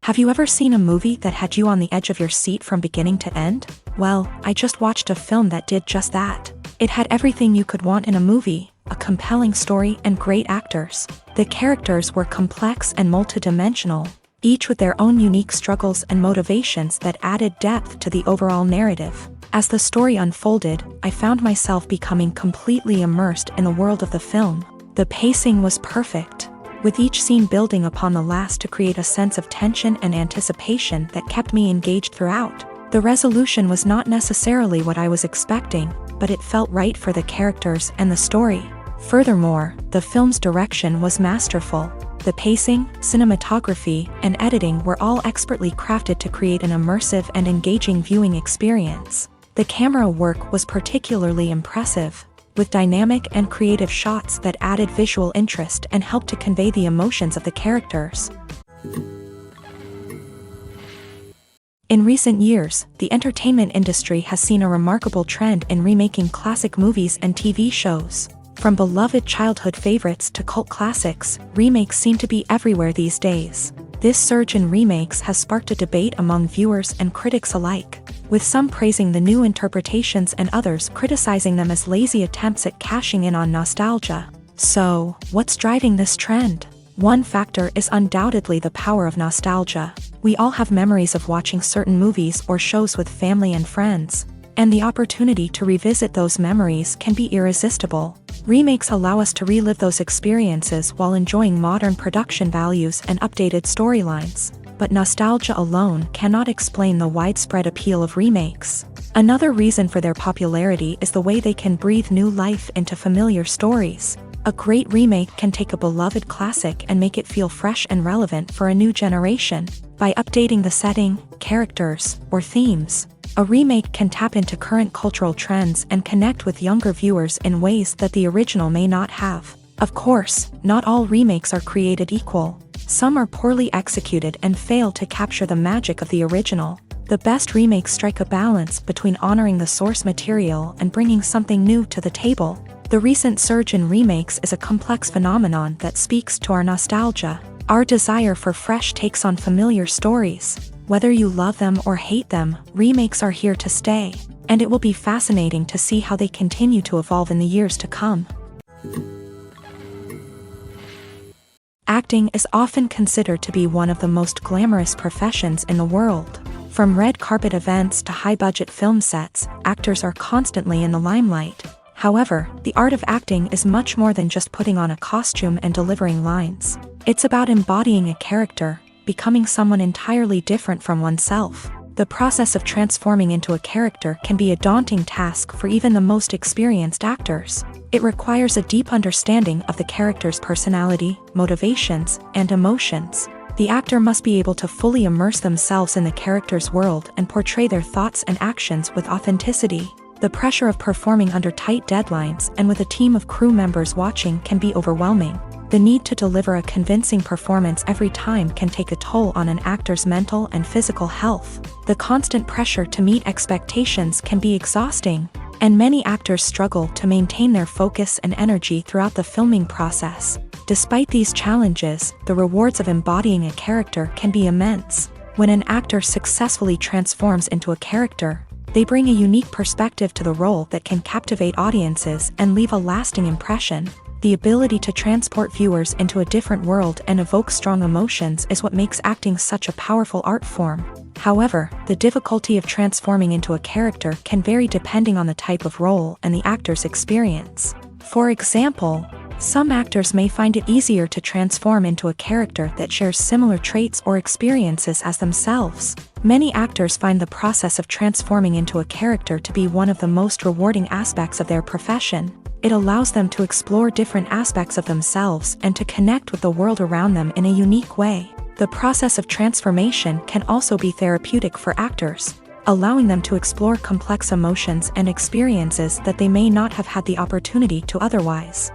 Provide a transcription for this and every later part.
Have you ever seen a movie that had you on the edge of your seat from beginning to end? Well, I just watched a film that did just that. It had everything you could want in a movie, a compelling story and great actors. The characters were complex and multidimensional, each with their own unique struggles and motivations that added depth to the overall narrative. As the story unfolded, I found myself becoming completely immersed in the world of the film. The pacing was perfect, with each scene building upon the last to create a sense of tension and anticipation that kept me engaged throughout. The resolution was not necessarily what I was expecting, but it felt right for the characters and the story. Furthermore, the film's direction was masterful. The pacing, cinematography, and editing were all expertly crafted to create an immersive and engaging viewing experience. The camera work was particularly impressive, with dynamic and creative shots that added visual interest and helped to convey the emotions of the characters. In recent years, the entertainment industry has seen a remarkable trend in remaking classic movies and TV shows. From beloved childhood favorites to cult classics, remakes seem to be everywhere these days. This surge in remakes has sparked a debate among viewers and critics alike, with some praising the new interpretations and others criticizing them as lazy attempts at cashing in on nostalgia. So, what's driving this trend? One factor is undoubtedly the power of nostalgia. We all have memories of watching certain movies or shows with family and friends, and the opportunity to revisit those memories can be irresistible. Remakes allow us to relive those experiences while enjoying modern production values and updated storylines. But nostalgia alone cannot explain the widespread appeal of remakes. Another reason for their popularity is the way they can breathe new life into familiar stories. A great remake can take a beloved classic and make it feel fresh and relevant for a new generation. By updating the setting, characters, or themes, a remake can tap into current cultural trends and connect with younger viewers in ways that the original may not have. Of course, not all remakes are created equal. Some are poorly executed and fail to capture the magic of the original. The best remakes strike a balance between honoring the source material and bringing something new to the table. The recent surge in remakes is a complex phenomenon that speaks to our nostalgia, our desire for fresh takes on familiar stories. Whether you love them or hate them, remakes are here to stay, and it will be fascinating to see how they continue to evolve in the years to come. Acting is often considered to be one of the most glamorous professions in the world. From red carpet events to high-budget film sets, actors are constantly in the limelight. However, the art of acting is much more than just putting on a costume and delivering lines. It's about embodying a character, becoming someone entirely different from oneself. The process of transforming into a character can be a daunting task for even the most experienced actors. It requires a deep understanding of the character's personality, motivations, and emotions. The actor must be able to fully immerse themselves in the character's world and portray their thoughts and actions with authenticity. The pressure of performing under tight deadlines and with a team of crew members watching can be overwhelming. The need to deliver a convincing performance every time can take a toll on an actor's mental and physical health. The constant pressure to meet expectations can be exhausting, and many actors struggle to maintain their focus and energy throughout the filming process. Despite these challenges, the rewards of embodying a character can be immense. When an actor successfully transforms into a character, they bring a unique perspective to the role that can captivate audiences and leave a lasting impression. The ability to transport viewers into a different world and evoke strong emotions is what makes acting such a powerful art form. However, the difficulty of transforming into a character can vary depending on the type of role and the actor's experience. For example, some actors may find it easier to transform into a character that shares similar traits or experiences as themselves. Many actors find the process of transforming into a character to be one of the most rewarding aspects of their profession. It allows them to explore different aspects of themselves and to connect with the world around them in a unique way. The process of transformation can also be therapeutic for actors, allowing them to explore complex emotions and experiences that they may not have had the opportunity to otherwise.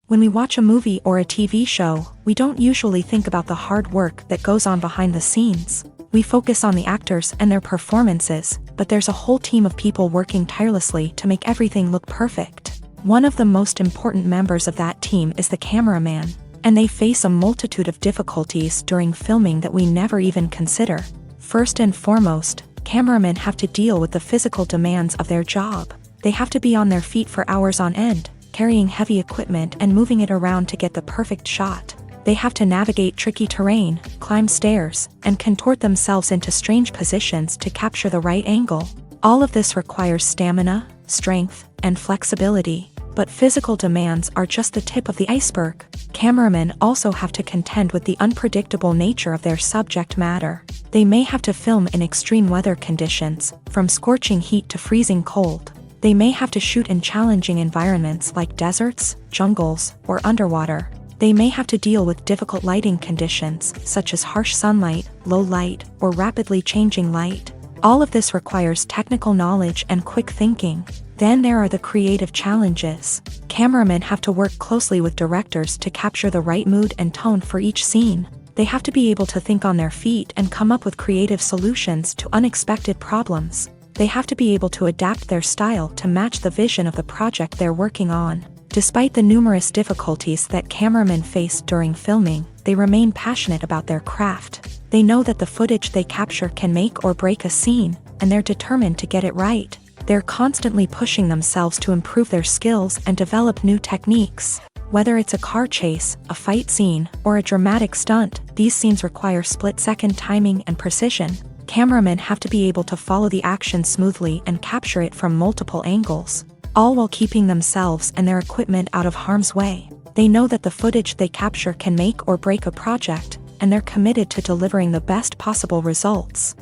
When we watch a movie or a TV show, we don't usually think about the hard work that goes on behind the scenes. We focus on the actors and their performances, but there's a whole team of people working tirelessly to make everything look perfect. One of the most important members of that team is the cameraman. And they face a multitude of difficulties during filming that we never even consider. First and foremost, cameramen have to deal with the physical demands of their job. They have to be on their feet for hours on end, carrying heavy equipment and moving it around to get the perfect shot. They have to navigate tricky terrain, climb stairs, and contort themselves into strange positions to capture the right angle. All of this requires stamina, strength, and flexibility. But physical demands are just the tip of the iceberg. Cameramen also have to contend with the unpredictable nature of their subject matter. They may have to film in extreme weather conditions, from scorching heat to freezing cold. They may have to shoot in challenging environments like deserts, jungles, or underwater. They may have to deal with difficult lighting conditions, such as harsh sunlight, low light, or rapidly changing light. All of this requires technical knowledge and quick thinking. Then there are the creative challenges. Cameramen have to work closely with directors to capture the right mood and tone for each scene. They have to be able to think on their feet and come up with creative solutions to unexpected problems. They have to be able to adapt their style to match the vision of the project they're working on. Despite the numerous difficulties that cameramen face during filming, they remain passionate about their craft. They know that the footage they capture can make or break a scene, and they're determined to get it right. They're constantly pushing themselves to improve their skills and develop new techniques. Whether it's a car chase, a fight scene, or a dramatic stunt, these scenes require split-second timing and precision. Cameramen have to be able to follow the action smoothly and capture it from multiple angles, all while keeping themselves and their equipment out of harm's way. They know that the footage they capture can make or break a project, and they're committed to delivering the best possible results.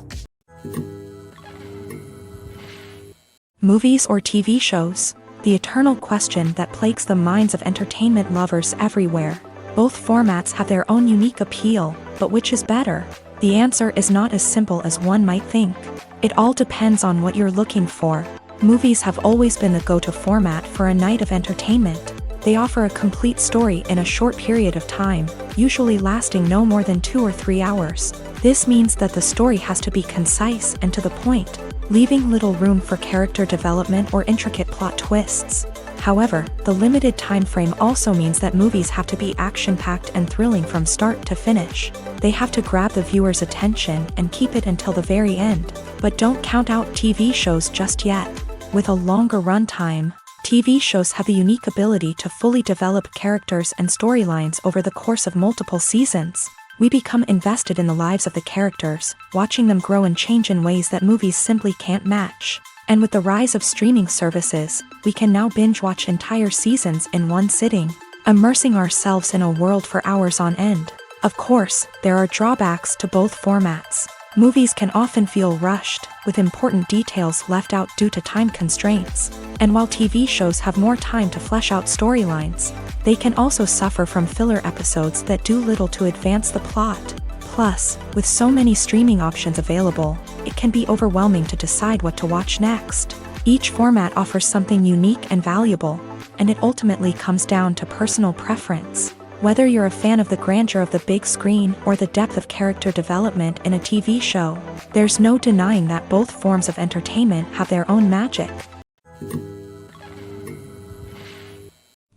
Movies or TV shows? The eternal question that plagues the minds of entertainment lovers everywhere. Both formats have their own unique appeal, but which is better? The answer is not as simple as one might think. It all depends on what you're looking for. Movies have always been the go-to format for a night of entertainment. They offer a complete story in a short period of time, usually lasting no more than 2 or 3 hours. This means that the story has to be concise and to the point, leaving little room for character development or intricate plot twists. However, the limited time frame also means that movies have to be action-packed and thrilling from start to finish. They have to grab the viewer's attention and keep it until the very end. But don't count out TV shows just yet. With a longer runtime, TV shows have the unique ability to fully develop characters and storylines over the course of multiple seasons. We become invested in the lives of the characters, watching them grow and change in ways that movies simply can't match. And with the rise of streaming services, we can now binge-watch entire seasons in one sitting, immersing ourselves in a world for hours on end. Of course, there are drawbacks to both formats. Movies can often feel rushed, with important details left out due to time constraints. And while TV shows have more time to flesh out storylines, they can also suffer from filler episodes that do little to advance the plot. Plus, with so many streaming options available, it can be overwhelming to decide what to watch next. Each format offers something unique and valuable, and it ultimately comes down to personal preference. Whether you're a fan of the grandeur of the big screen or the depth of character development in a TV show, there's no denying that both forms of entertainment have their own magic.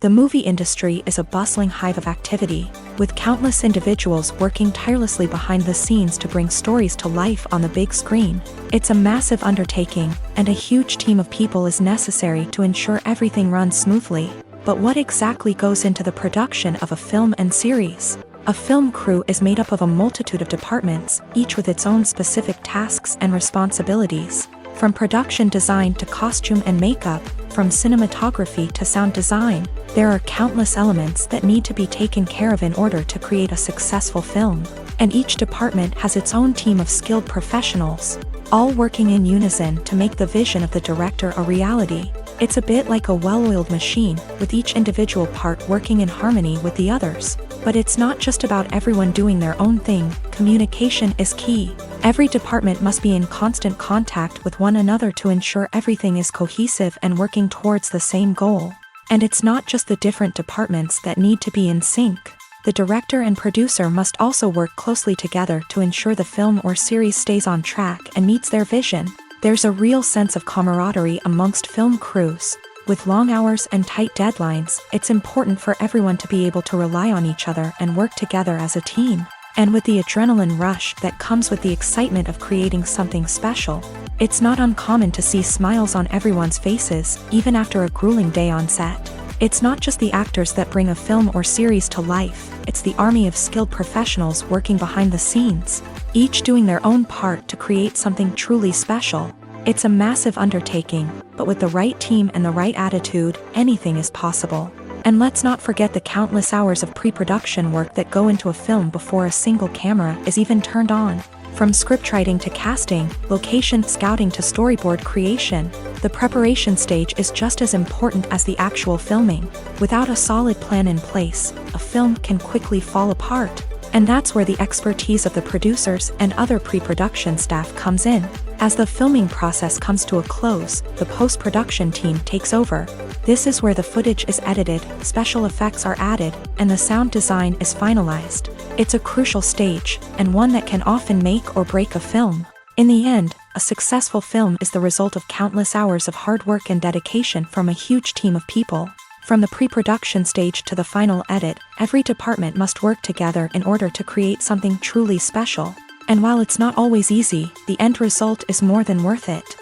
The movie industry is a bustling hive of activity, with countless individuals working tirelessly behind the scenes to bring stories to life on the big screen. It's a massive undertaking, and a huge team of people is necessary to ensure everything runs smoothly. But what exactly goes into the production of a film and series? A film crew is made up of a multitude of departments, each with its own specific tasks and responsibilities. From production design to costume and makeup, from cinematography to sound design, there are countless elements that need to be taken care of in order to create a successful film. And each department has its own team of skilled professionals, all working in unison to make the vision of the director a reality. It's a bit like a well-oiled machine, with each individual part working in harmony with the others. But it's not just about everyone doing their own thing. Communication is key. Every department must be in constant contact with one another to ensure everything is cohesive and working towards the same goal. And it's not just the different departments that need to be in sync. The director and producer must also work closely together to ensure the film or series stays on track and meets their vision. There's a real sense of camaraderie amongst film crews. With long hours and tight deadlines, it's important for everyone to be able to rely on each other and work together as a team. And with the adrenaline rush that comes with the excitement of creating something special, it's not uncommon to see smiles on everyone's faces, even after a grueling day on set. It's not just the actors that bring a film or series to life, it's the army of skilled professionals working behind the scenes, each doing their own part to create something truly special. It's a massive undertaking, but with the right team and the right attitude, anything is possible. And let's not forget the countless hours of pre-production work that go into a film before a single camera is even turned on. From scriptwriting to casting, location scouting to storyboard creation, the preparation stage is just as important as the actual filming. Without a solid plan in place, a film can quickly fall apart. And that's where the expertise of the producers and other pre-production staff comes in. As the filming process comes to a close, the post-production team takes over. This is where the footage is edited, special effects are added, and the sound design is finalized. It's a crucial stage, and one that can often make or break a film. In the end, a successful film is the result of countless hours of hard work and dedication from a huge team of people. From the pre-production stage to the final edit, every department must work together in order to create something truly special. And while it's not always easy, the end result is more than worth it.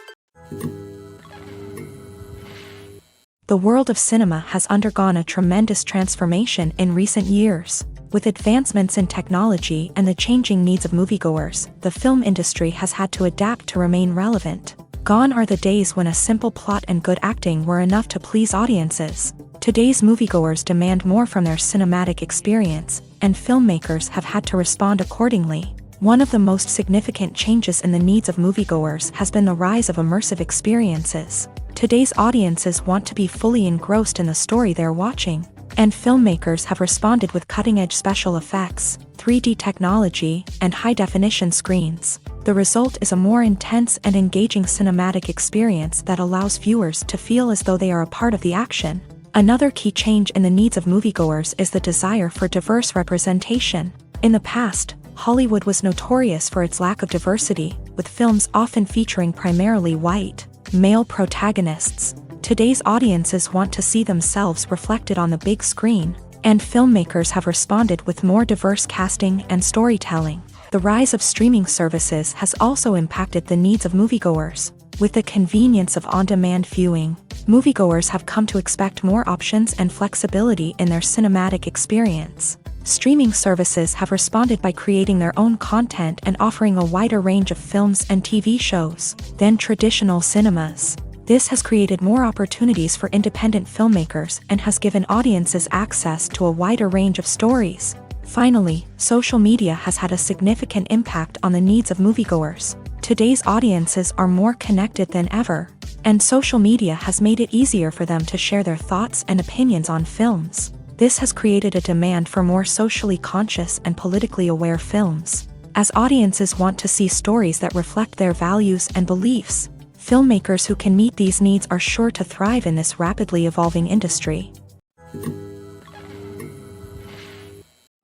The world of cinema has undergone a tremendous transformation in recent years. With advancements in technology and the changing needs of moviegoers, the film industry has had to adapt to remain relevant. Gone are the days when a simple plot and good acting were enough to please audiences. Today's moviegoers demand more from their cinematic experience, and filmmakers have had to respond accordingly. One of the most significant changes in the needs of moviegoers has been the rise of immersive experiences. Today's audiences want to be fully engrossed in the story they're watching, and filmmakers have responded with cutting-edge special effects, 3D technology, and high-definition screens. The result is a more intense and engaging cinematic experience that allows viewers to feel as though they are a part of the action. Another key change in the needs of moviegoers is the desire for diverse representation. In the past, Hollywood was notorious for its lack of diversity, with films often featuring primarily white, male protagonists. Today's audiences want to see themselves reflected on the big screen, and filmmakers have responded with more diverse casting and storytelling. The rise of streaming services has also impacted the needs of moviegoers. With the convenience of on-demand viewing, moviegoers have come to expect more options and flexibility in their cinematic experience. Streaming services have responded by creating their own content and offering a wider range of films and TV shows than traditional cinemas. This has created more opportunities for independent filmmakers and has given audiences access to a wider range of stories. Finally, social media has had a significant impact on the needs of moviegoers. Today's audiences are more connected than ever, and social media has made it easier for them to share their thoughts and opinions on films. This has created a demand for more socially conscious and politically aware films. As audiences want to see stories that reflect their values and beliefs, filmmakers who can meet these needs are sure to thrive in this rapidly evolving industry.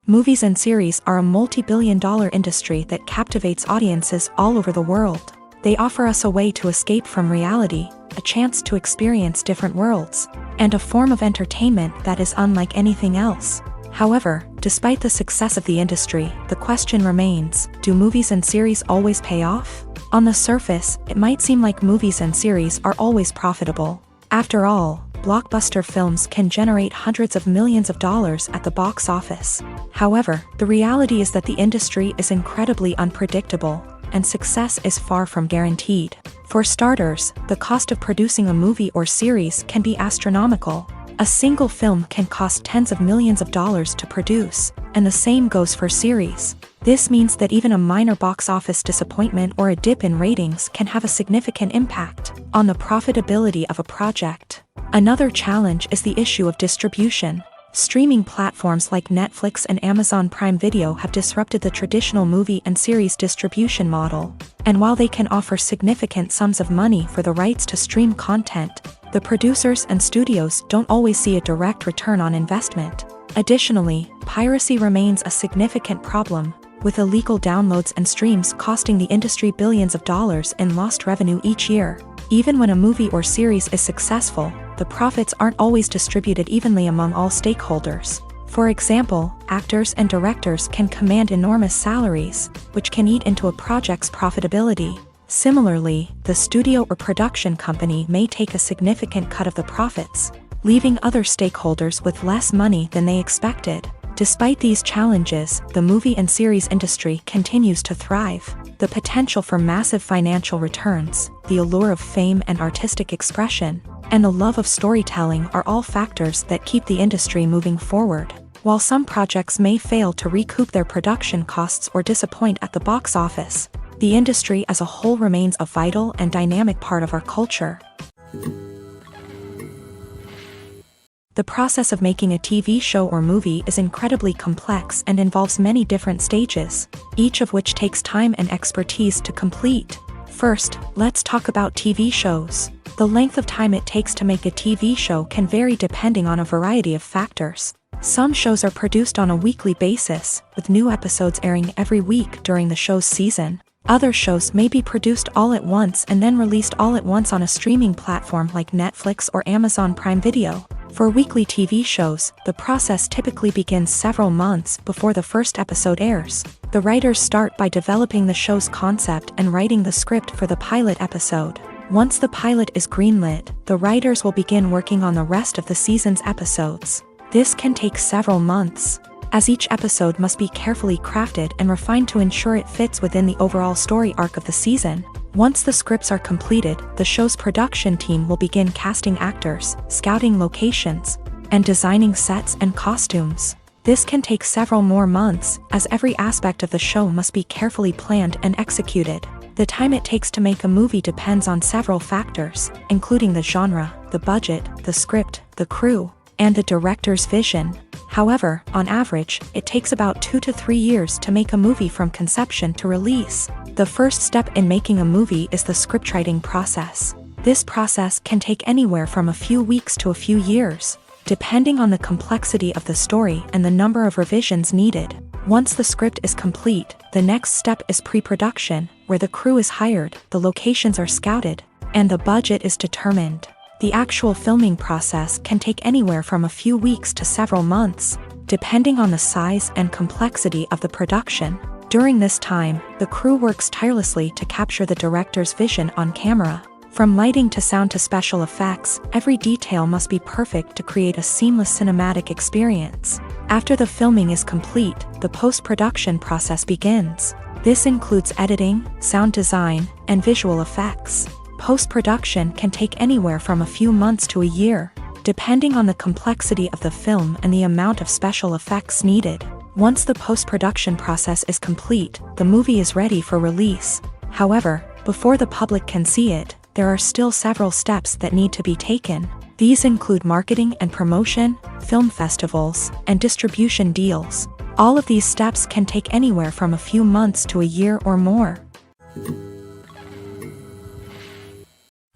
Movies and series are a multi-billion-dollar industry that captivates audiences all over the world. They offer us a way to escape from reality, a chance to experience different worlds, and a form of entertainment that is unlike anything else. However, despite the success of the industry, the question remains, do movies and series always pay off? On the surface, it might seem like movies and series are always profitable. After all, blockbuster films can generate hundreds of millions of dollars at the box office. However, the reality is that the industry is incredibly unpredictable, and success is far from guaranteed. For starters, the cost of producing a movie or series can be astronomical. A single film can cost tens of millions of dollars to produce, and the same goes for series. This means that even a minor box office disappointment or a dip in ratings can have a significant impact on the profitability of a project. Another challenge is the issue of distribution. Streaming platforms like Netflix and Amazon Prime Video have disrupted the traditional movie and series distribution model. And while they can offer significant sums of money for the rights to stream content, the producers and studios don't always see a direct return on investment. Additionally, piracy remains a significant problem, with illegal downloads and streams costing the industry billions of dollars in lost revenue each year. Even when a movie or series is successful, the profits aren't always distributed evenly among all stakeholders. For example, actors and directors can command enormous salaries, which can eat into a project's profitability. Similarly, the studio or production company may take a significant cut of the profits, leaving other stakeholders with less money than they expected. Despite these challenges, the movie and series industry continues to thrive. The potential for massive financial returns, the allure of fame and artistic expression, and the love of storytelling are all factors that keep the industry moving forward. While some projects may fail to recoup their production costs or disappoint at the box office, the industry as a whole remains a vital and dynamic part of our culture. The process of making a TV show or movie is incredibly complex and involves many different stages, each of which takes time and expertise to complete. First, let's talk about TV shows. The length of time it takes to make a TV show can vary depending on a variety of factors. Some shows are produced on a weekly basis, with new episodes airing every week during the show's season. Other shows may be produced all at once and then released all at once on a streaming platform like Netflix or Amazon Prime Video. For weekly TV shows, the process typically begins several months before the first episode airs. The writers start by developing the show's concept and writing the script for the pilot episode. Once the pilot is greenlit, the writers will begin working on the rest of the season's episodes. This can take several months, as each episode must be carefully crafted and refined to ensure it fits within the overall story arc of the season. Once the scripts are completed, the show's production team will begin casting actors, scouting locations, and designing sets and costumes. This can take several more months, as every aspect of the show must be carefully planned and executed. The time it takes to make a movie depends on several factors, including the genre, the budget, the script, the crew, and the director's vision. However, on average, it takes about 2 to 3 years to make a movie from conception to release. The first step in making a movie is the scriptwriting process. This process can take anywhere from a few weeks to a few years, depending on the complexity of the story and the number of revisions needed. Once the script is complete, the next step is pre-production, where the crew is hired, the locations are scouted, and the budget is determined. The actual filming process can take anywhere from a few weeks to several months, depending on the size and complexity of the production. During this time, the crew works tirelessly to capture the director's vision on camera. From lighting to sound to special effects, every detail must be perfect to create a seamless cinematic experience. After the filming is complete, the post-production process begins. This includes editing, sound design, and visual effects. Post-production can take anywhere from a few months to a year, depending on the complexity of the film and the amount of special effects needed. Once the post-production process is complete, the movie is ready for release. However, before the public can see it, there are still several steps that need to be taken. These include marketing and promotion, film festivals, and distribution deals. All of these steps can take anywhere from a few months to a year or more.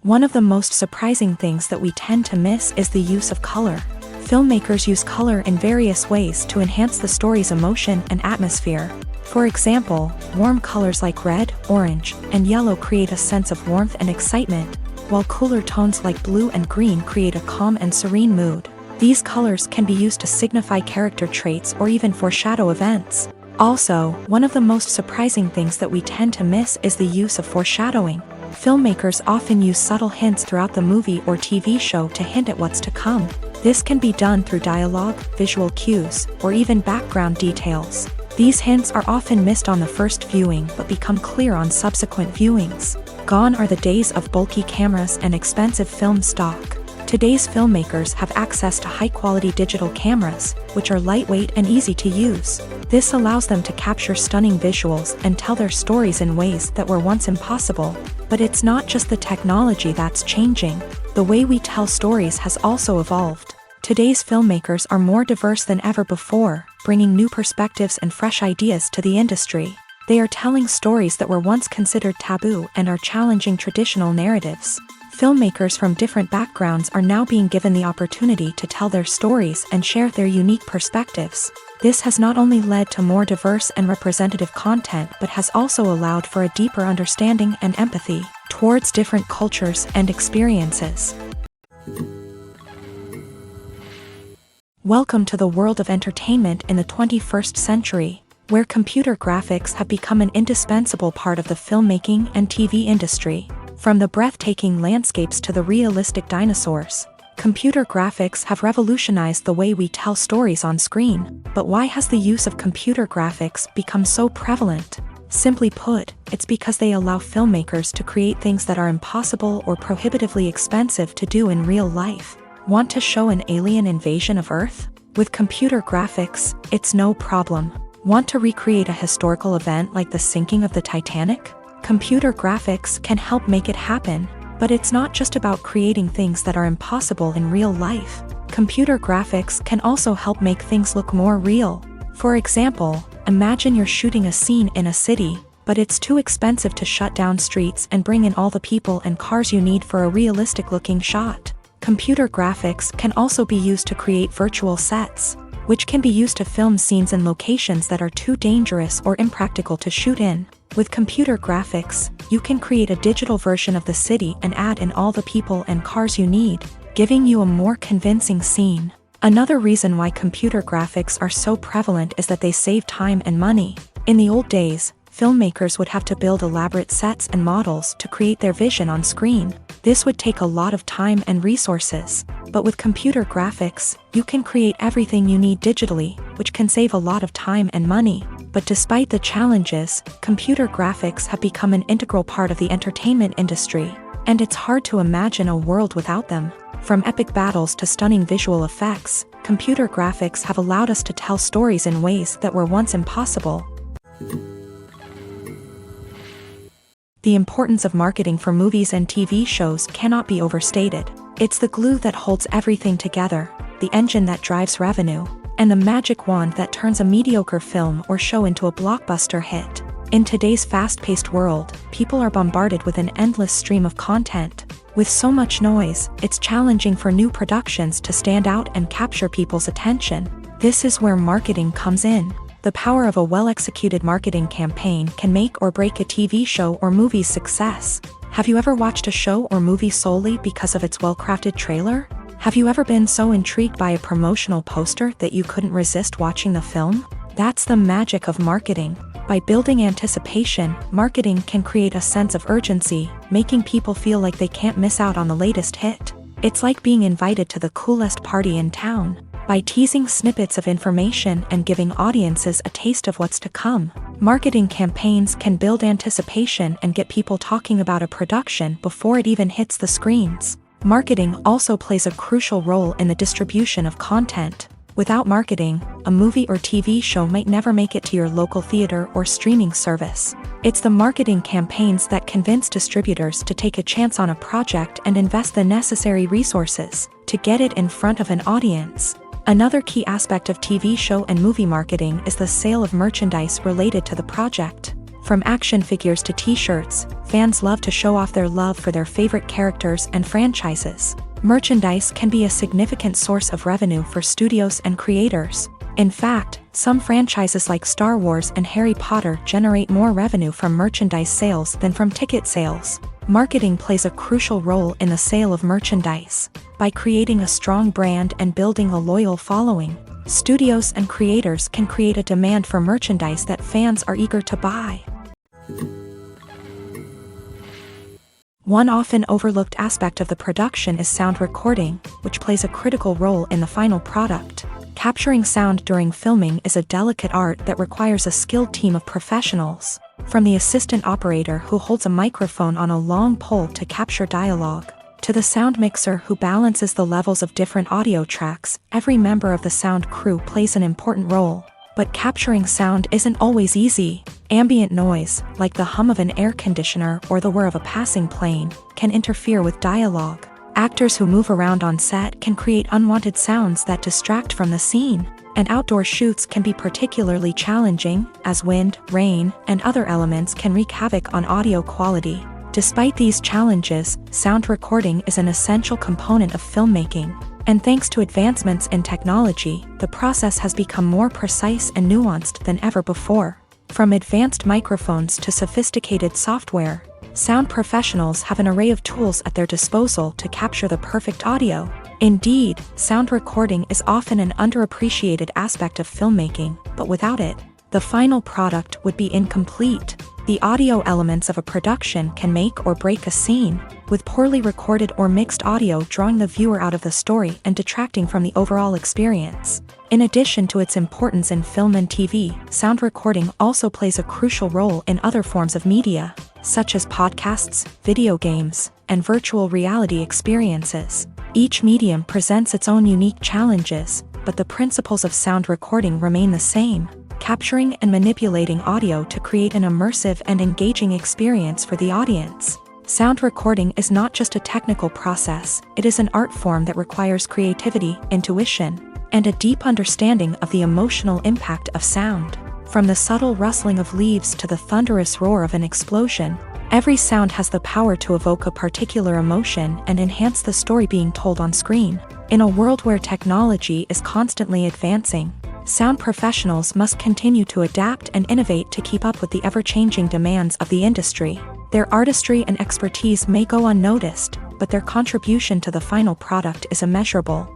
One of the most surprising things that we tend to miss is the use of color. Filmmakers use color in various ways to enhance the story's emotion and atmosphere. For example, warm colors like red, orange, and yellow create a sense of warmth and excitement, while cooler tones like blue and green create a calm and serene mood. These colors can be used to signify character traits or even foreshadow events. Also, one of the most surprising things that we tend to miss is the use of foreshadowing. Filmmakers often use subtle hints throughout the movie or TV show to hint at what's to come. This can be done through dialogue, visual cues, or even background details. These hints are often missed on the first viewing but become clear on subsequent viewings. Gone are the days of bulky cameras and expensive film stock. Today's filmmakers have access to high-quality digital cameras, which are lightweight and easy to use. This allows them to capture stunning visuals and tell their stories in ways that were once impossible. But it's not just the technology that's changing. The way we tell stories has also evolved. Today's filmmakers are more diverse than ever before, bringing new perspectives and fresh ideas to the industry. They are telling stories that were once considered taboo and are challenging traditional narratives. Filmmakers from different backgrounds are now being given the opportunity to tell their stories and share their unique perspectives. This has not only led to more diverse and representative content but has also allowed for a deeper understanding and empathy towards different cultures and experiences. Welcome to the world of entertainment in the 21st century, where computer graphics have become an indispensable part of the filmmaking and TV industry. From the breathtaking landscapes to the realistic dinosaurs, computer graphics have revolutionized the way we tell stories on screen. But why has the use of computer graphics become so prevalent? Simply put, it's because they allow filmmakers to create things that are impossible or prohibitively expensive to do in real life. Want to show an alien invasion of Earth? With computer graphics, it's no problem. Want to recreate a historical event like the sinking of the Titanic? Computer graphics can help make it happen. But it's not just about creating things that are impossible in real life. Computer graphics can also help make things look more real. For example, imagine you're shooting a scene in a city, but it's too expensive to shut down streets and bring in all the people and cars you need for a realistic-looking shot. Computer graphics can also be used to create virtual sets, which can be used to film scenes in locations that are too dangerous or impractical to shoot in. With computer graphics, you can create a digital version of the city and add in all the people and cars you need, giving you a more convincing scene. Another reason why computer graphics are so prevalent is that they save time and money. In the old days, filmmakers would have to build elaborate sets and models to create their vision on screen. This would take a lot of time and resources. But with computer graphics, you can create everything you need digitally, which can save a lot of time and money. But despite the challenges, computer graphics have become an integral part of the entertainment industry, and it's hard to imagine a world without them. From epic battles to stunning visual effects, computer graphics have allowed us to tell stories in ways that were once impossible. The importance of marketing for movies and TV shows cannot be overstated. It's the glue that holds everything together, the engine that drives revenue, and the magic wand that turns a mediocre film or show into a blockbuster hit. In today's fast-paced world, people are bombarded with an endless stream of content. With so much noise, it's challenging for new productions to stand out and capture people's attention. This is where marketing comes in. The power of a well-executed marketing campaign can make or break a TV show or movie's success. Have you ever watched a show or movie solely because of its well-crafted trailer? Have you ever been so intrigued by a promotional poster that you couldn't resist watching the film? That's the magic of marketing. By building anticipation, marketing can create a sense of urgency, making people feel like they can't miss out on the latest hit. It's like being invited to the coolest party in town. By teasing snippets of information and giving audiences a taste of what's to come, marketing campaigns can build anticipation and get people talking about a production before it even hits the screens. Marketing also plays a crucial role in the distribution of content. Without marketing, a movie or TV show might never make it to your local theater or streaming service. It's the marketing campaigns that convince distributors to take a chance on a project and invest the necessary resources to get it in front of an audience. Another key aspect of TV show and movie marketing is the sale of merchandise related to the project. From action figures to t-shirts, fans love to show off their love for their favorite characters and franchises. Merchandise can be a significant source of revenue for studios and creators. In fact, some franchises like Star Wars and Harry Potter generate more revenue from merchandise sales than from ticket sales. Marketing plays a crucial role in the sale of merchandise. By creating a strong brand and building a loyal following, studios and creators can create a demand for merchandise that fans are eager to buy. One often overlooked aspect of the production is sound recording, which plays a critical role in the final product. Capturing sound during filming is a delicate art that requires a skilled team of professionals. From the assistant operator who holds a microphone on a long pole to capture dialogue, to the sound mixer who balances the levels of different audio tracks, every member of the sound crew plays an important role. But capturing sound isn't always easy. Ambient noise, like the hum of an air conditioner or the whir of a passing plane, can interfere with dialogue. Actors who move around on set can create unwanted sounds that distract from the scene. And outdoor shoots can be particularly challenging, as wind, rain, and other elements can wreak havoc on audio quality. Despite these challenges, sound recording is an essential component of filmmaking. And thanks to advancements in technology, the process has become more precise and nuanced than ever before. From advanced microphones to sophisticated software, sound professionals have an array of tools at their disposal to capture the perfect audio. Indeed, sound recording is often an underappreciated aspect of filmmaking, but without it, the final product would be incomplete. The audio elements of a production can make or break a scene, with poorly recorded or mixed audio drawing the viewer out of the story and detracting from the overall experience. In addition to its importance in film and TV, sound recording also plays a crucial role in other forms of media, such as podcasts, video games, and virtual reality experiences. Each medium presents its own unique challenges, but the principles of sound recording remain the same: capturing and manipulating audio to create an immersive and engaging experience for the audience. Sound recording is not just a technical process, it is an art form that requires creativity, intuition, and a deep understanding of the emotional impact of sound. From the subtle rustling of leaves to the thunderous roar of an explosion, every sound has the power to evoke a particular emotion and enhance the story being told on screen. In a world where technology is constantly advancing, sound professionals must continue to adapt and innovate to keep up with the ever-changing demands of the industry. Their artistry and expertise may go unnoticed, but their contribution to the final product is immeasurable.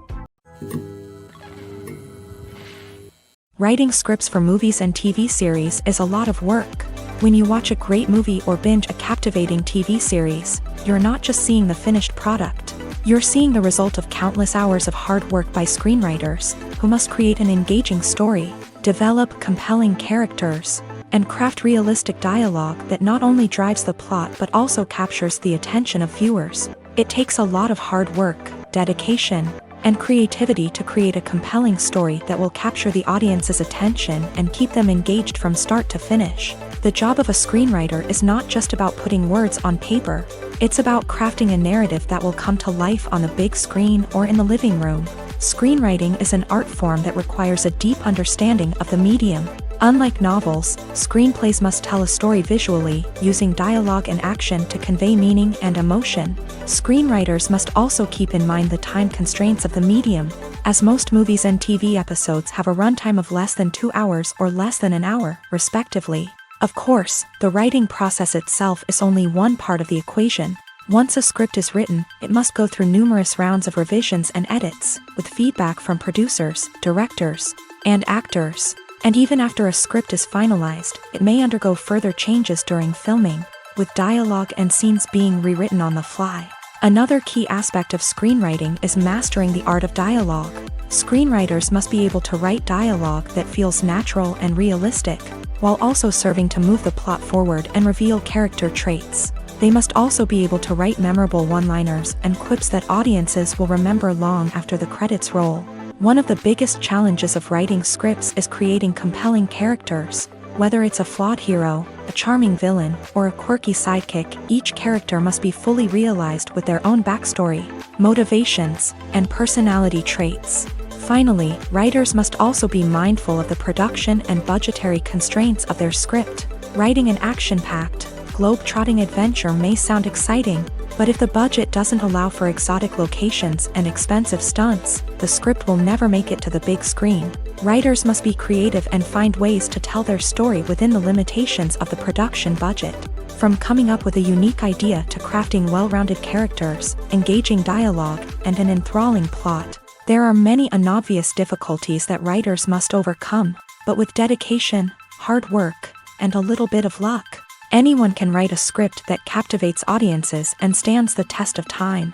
Writing scripts for movies and TV series is a lot of work. When you watch a great movie or binge a captivating TV series, you're not just seeing the finished product. You're seeing the result of countless hours of hard work by screenwriters, who must create an engaging story, develop compelling characters, and craft realistic dialogue that not only drives the plot but also captures the attention of viewers. It takes a lot of hard work, dedication, and creativity to create a compelling story that will capture the audience's attention and keep them engaged from start to finish. The job of a screenwriter is not just about putting words on paper, it's about crafting a narrative that will come to life on the big screen or in the living room. Screenwriting is an art form that requires a deep understanding of the medium. Unlike novels, screenplays must tell a story visually, using dialogue and action to convey meaning and emotion. Screenwriters must also keep in mind the time constraints of the medium, as most movies and TV episodes have a runtime of less than 2 hours or less than an hour, respectively. Of course, the writing process itself is only one part of the equation. Once a script is written, it must go through numerous rounds of revisions and edits, with feedback from producers, directors, and actors. And even after a script is finalized, it may undergo further changes during filming, with dialogue and scenes being rewritten on the fly. Another key aspect of screenwriting is mastering the art of dialogue. Screenwriters must be able to write dialogue that feels natural and realistic, while also serving to move the plot forward and reveal character traits. They must also be able to write memorable one-liners and quips that audiences will remember long after the credits roll. One of the biggest challenges of writing scripts is creating compelling characters. Whether it's a flawed hero, a charming villain, or a quirky sidekick, each character must be fully realized with their own backstory, motivations, and personality traits. Finally, writers must also be mindful of the production and budgetary constraints of their script. Writing an action-packed, globe-trotting adventure may sound exciting, but if the budget doesn't allow for exotic locations and expensive stunts, the script will never make it to the big screen. Writers must be creative and find ways to tell their story within the limitations of the production budget. From coming up with a unique idea to crafting well-rounded characters, engaging dialogue, and an enthralling plot, there are many unobvious difficulties that writers must overcome, but with dedication, hard work, and a little bit of luck, anyone can write a script that captivates audiences and stands the test of time.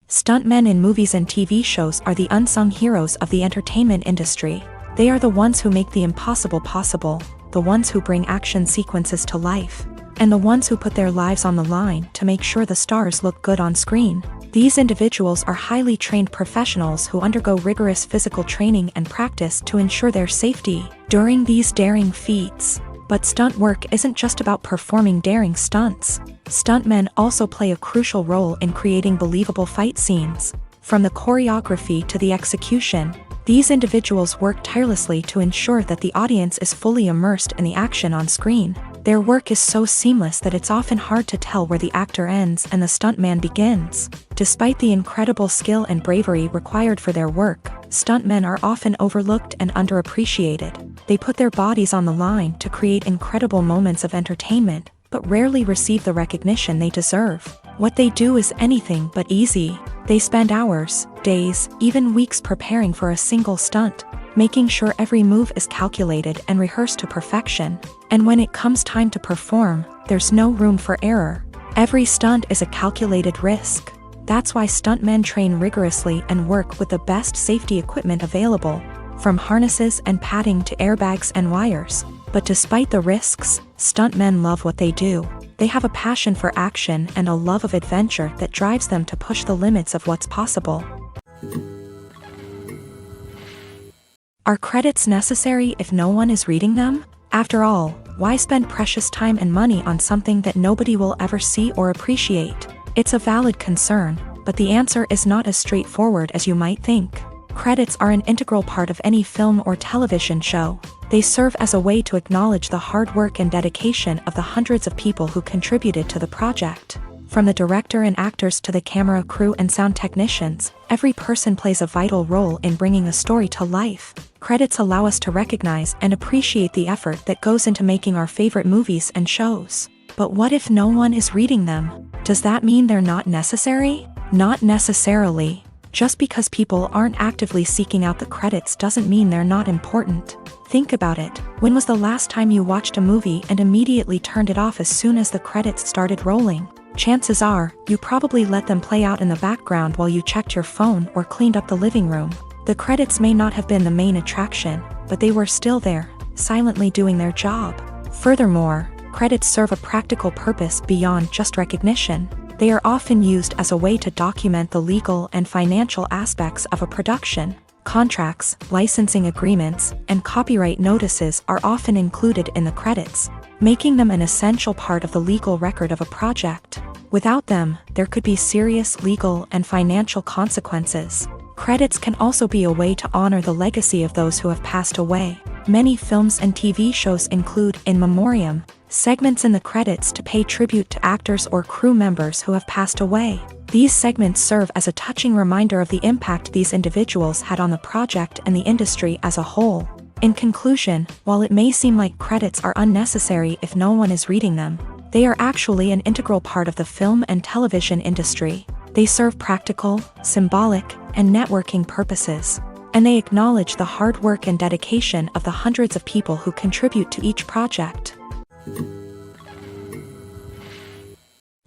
Stuntmen in movies and TV shows are the unsung heroes of the entertainment industry. They are the ones who make the impossible possible, the ones who bring action sequences to life, and the ones who put their lives on the line to make sure the stars look good on screen. These individuals are highly trained professionals who undergo rigorous physical training and practice to ensure their safety during these daring feats. But stunt work isn't just about performing daring stunts. Stuntmen also play a crucial role in creating believable fight scenes. From the choreography to the execution, these individuals work tirelessly to ensure that the audience is fully immersed in the action on screen. Their work is so seamless that it's often hard to tell where the actor ends and the stuntman begins. Despite the incredible skill and bravery required for their work, stuntmen are often overlooked and underappreciated. They put their bodies on the line to create incredible moments of entertainment, but rarely receive the recognition they deserve. What they do is anything but easy. They spend hours, days, even weeks preparing for a single stunt, making sure every move is calculated and rehearsed to perfection. And when it comes time to perform, there's no room for error. Every stunt is a calculated risk. That's why stuntmen train rigorously and work with the best safety equipment available, from harnesses and padding to airbags and wires. But despite the risks, stuntmen love what they do. They have a passion for action and a love of adventure that drives them to push the limits of what's possible. Are credits necessary if no one is reading them? After all, why spend precious time and money on something that nobody will ever see or appreciate? It's a valid concern, but the answer is not as straightforward as you might think. Credits are an integral part of any film or television show. They serve as a way to acknowledge the hard work and dedication of the hundreds of people who contributed to the project. From the director and actors to the camera crew and sound technicians, every person plays a vital role in bringing a story to life. Credits allow us to recognize and appreciate the effort that goes into making our favorite movies and shows. But what if no one is reading them? Does that mean they're not necessary? Not necessarily. Just because people aren't actively seeking out the credits doesn't mean they're not important. Think about it. When was the last time you watched a movie and immediately turned it off as soon as the credits started rolling? Chances are, you probably let them play out in the background while you checked your phone or cleaned up the living room. The credits may not have been the main attraction, but they were still there, silently doing their job. Furthermore, credits serve a practical purpose beyond just recognition. They are often used as a way to document the legal and financial aspects of a production. Contracts, licensing agreements, and copyright notices are often included in the credits, making them an essential part of the legal record of a project. Without them, there could be serious legal and financial consequences. Credits can also be a way to honor the legacy of those who have passed away. Many films and TV shows include in memoriam segments in the credits to pay tribute to actors or crew members who have passed away. These segments serve as a touching reminder of the impact these individuals had on the project and the industry as a whole. In conclusion, while it may seem like credits are unnecessary if no one is reading them, they are actually an integral part of the film and television industry. They serve practical, symbolic, and networking purposes, and they acknowledge the hard work and dedication of the hundreds of people who contribute to each project.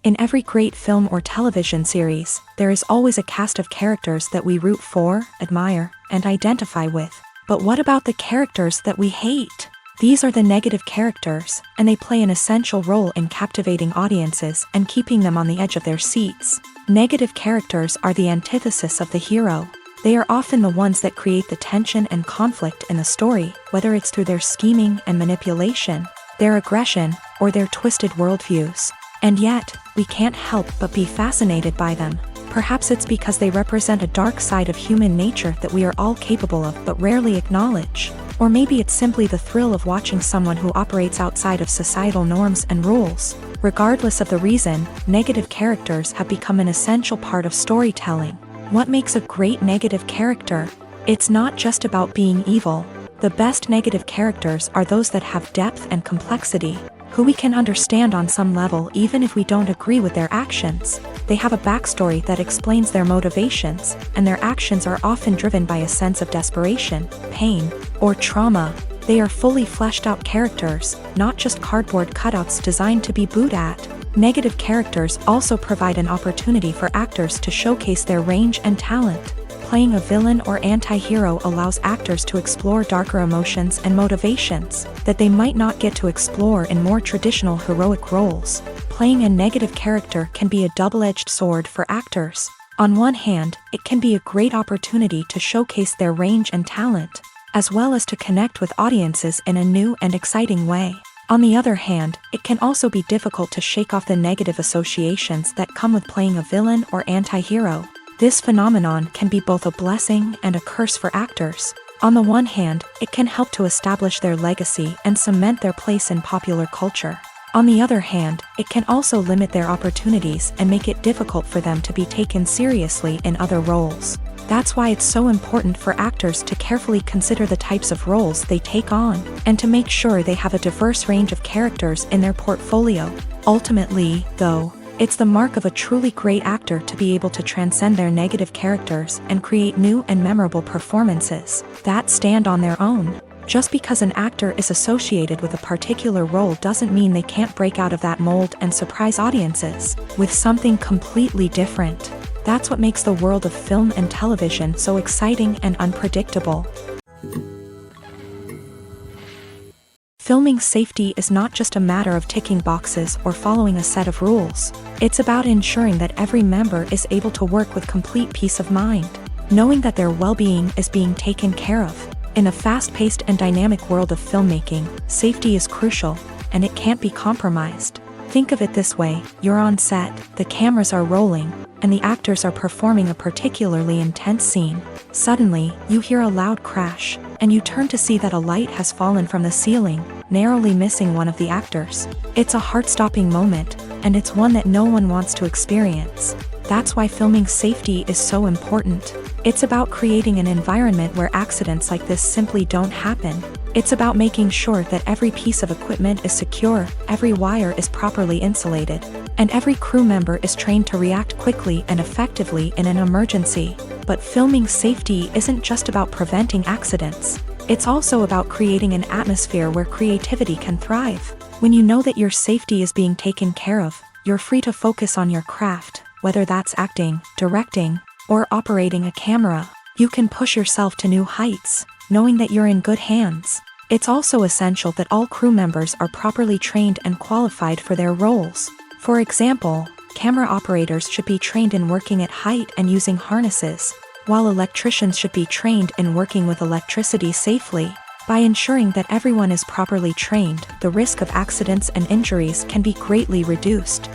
In every great film or television series, there is always a cast of characters that we root for, admire, and identify with. But what about the characters that we hate? These are the negative characters, and they play an essential role in captivating audiences and keeping them on the edge of their seats. Negative characters are the antithesis of the hero. They are often the ones that create the tension and conflict in the story, whether it's through their scheming and manipulation, their aggression, or their twisted worldviews. And yet, we can't help but be fascinated by them. Perhaps it's because they represent a dark side of human nature that we are all capable of but rarely acknowledge. Or maybe it's simply the thrill of watching someone who operates outside of societal norms and rules. Regardless of the reason, negative characters have become an essential part of storytelling. What makes a great negative character? It's not just about being evil. The best negative characters are those that have depth and complexity, who we can understand on some level even if we don't agree with their actions. They have a backstory that explains their motivations, and their actions are often driven by a sense of desperation, pain, or trauma. They are fully fleshed out characters, not just cardboard cutouts designed to be booed at. Negative characters also provide an opportunity for actors to showcase their range and talent. Playing a villain or anti-hero allows actors to explore darker emotions and motivations that they might not get to explore in more traditional heroic roles. Playing a negative character can be a double-edged sword for actors. On one hand, it can be a great opportunity to showcase their range and talent, as well as to connect with audiences in a new and exciting way. On the other hand, it can also be difficult to shake off the negative associations that come with playing a villain or anti-hero. This phenomenon can be both a blessing and a curse for actors. On the one hand, it can help to establish their legacy and cement their place in popular culture. On the other hand, it can also limit their opportunities and make it difficult for them to be taken seriously in other roles. That's why it's so important for actors to carefully consider the types of roles they take on, and to make sure they have a diverse range of characters in their portfolio. Ultimately, though, It's the mark of a truly great actor to be able to transcend their negative characters and create new and memorable performances that stand on their own. Just because an actor is associated with a particular role doesn't mean they can't break out of that mold and surprise audiences with something completely different. That's what makes the world of film and television so exciting and unpredictable. Filming safety is not just a matter of ticking boxes or following a set of rules. It's about ensuring that every member is able to work with complete peace of mind, knowing that their well-being is being taken care of. In a fast-paced and dynamic world of filmmaking, safety is crucial, and it can't be compromised. Think of it this way: you're on set, the cameras are rolling, and the actors are performing a particularly intense scene. Suddenly, you hear a loud crash, and you turn to see that a light has fallen from the ceiling, narrowly missing one of the actors. It's a heart-stopping moment, and it's one that no one wants to experience. That's why filming safety is so important. It's about creating an environment where accidents like this simply don't happen. It's about making sure that every piece of equipment is secure, every wire is properly insulated, and every crew member is trained to react quickly and effectively in an emergency. But filming safety isn't just about preventing accidents. It's also about creating an atmosphere where creativity can thrive. When you know that your safety is being taken care of, you're free to focus on your craft, whether that's acting, directing, or operating a camera. You can push yourself to new heights, knowing that you're in good hands. It's also essential that all crew members are properly trained and qualified for their roles. For example, camera operators should be trained in working at height and using harnesses, while electricians should be trained in working with electricity safely. By ensuring that everyone is properly trained, the risk of accidents and injuries can be greatly reduced.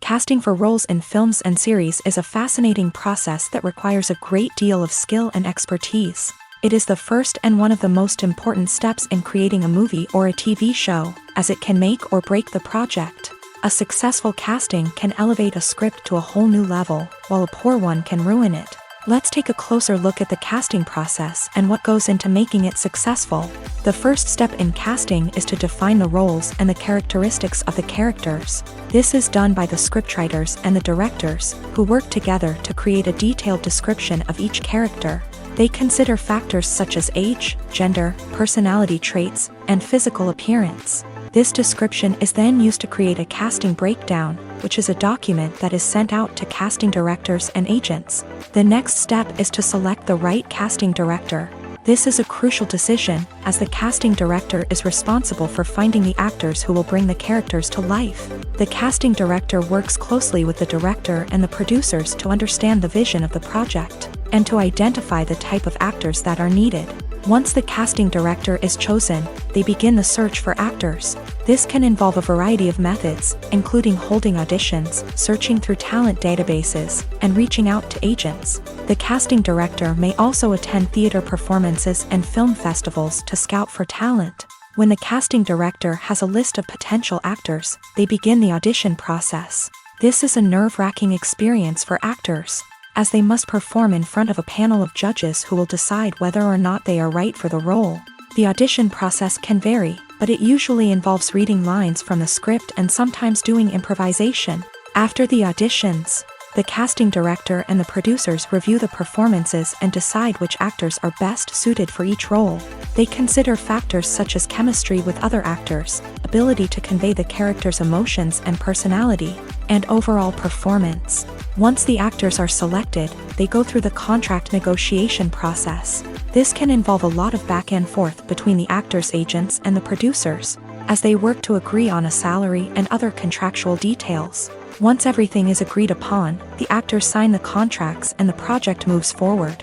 Casting for roles in films and series is a fascinating process that requires a great deal of skill and expertise. It is the first and one of the most important steps in creating a movie or a TV show, as it can make or break the project. A successful casting can elevate a script to a whole new level, while a poor one can ruin it. Let's take a closer look at the casting process and what goes into making it successful. The first step in casting is to define the roles and the characteristics of the characters. This is done by the scriptwriters and the directors, who work together to create a detailed description of each character. They consider factors such as age, gender, personality traits, and physical appearance. This description is then used to create a casting breakdown, which is a document that is sent out to casting directors and agents. The next step is to select the right casting director. This is a crucial decision, as the casting director is responsible for finding the actors who will bring the characters to life. The casting director works closely with the director and the producers to understand the vision of the project, and to identify the type of actors that are needed. Once the casting director is chosen, they begin the search for actors. This can involve a variety of methods, including holding auditions, searching through talent databases, and reaching out to agents. The casting director may also attend theater performances and film festivals to scout for talent. When the casting director has a list of potential actors, they begin the audition process. This is a nerve-wracking experience for actors, as they must perform in front of a panel of judges who will decide whether or not they are right for the role. The audition process can vary, but it usually involves reading lines from the script and sometimes doing improvisation. After the auditions, the casting director and the producers review the performances and decide which actors are best suited for each role. They consider factors such as chemistry with other actors, ability to convey the character's emotions and personality, and overall performance. Once the actors are selected, they go through the contract negotiation process. This can involve a lot of back and forth between the actors' agents and the producers, as they work to agree on a salary and other contractual details. Once everything is agreed upon, the actors sign the contracts and the project moves forward.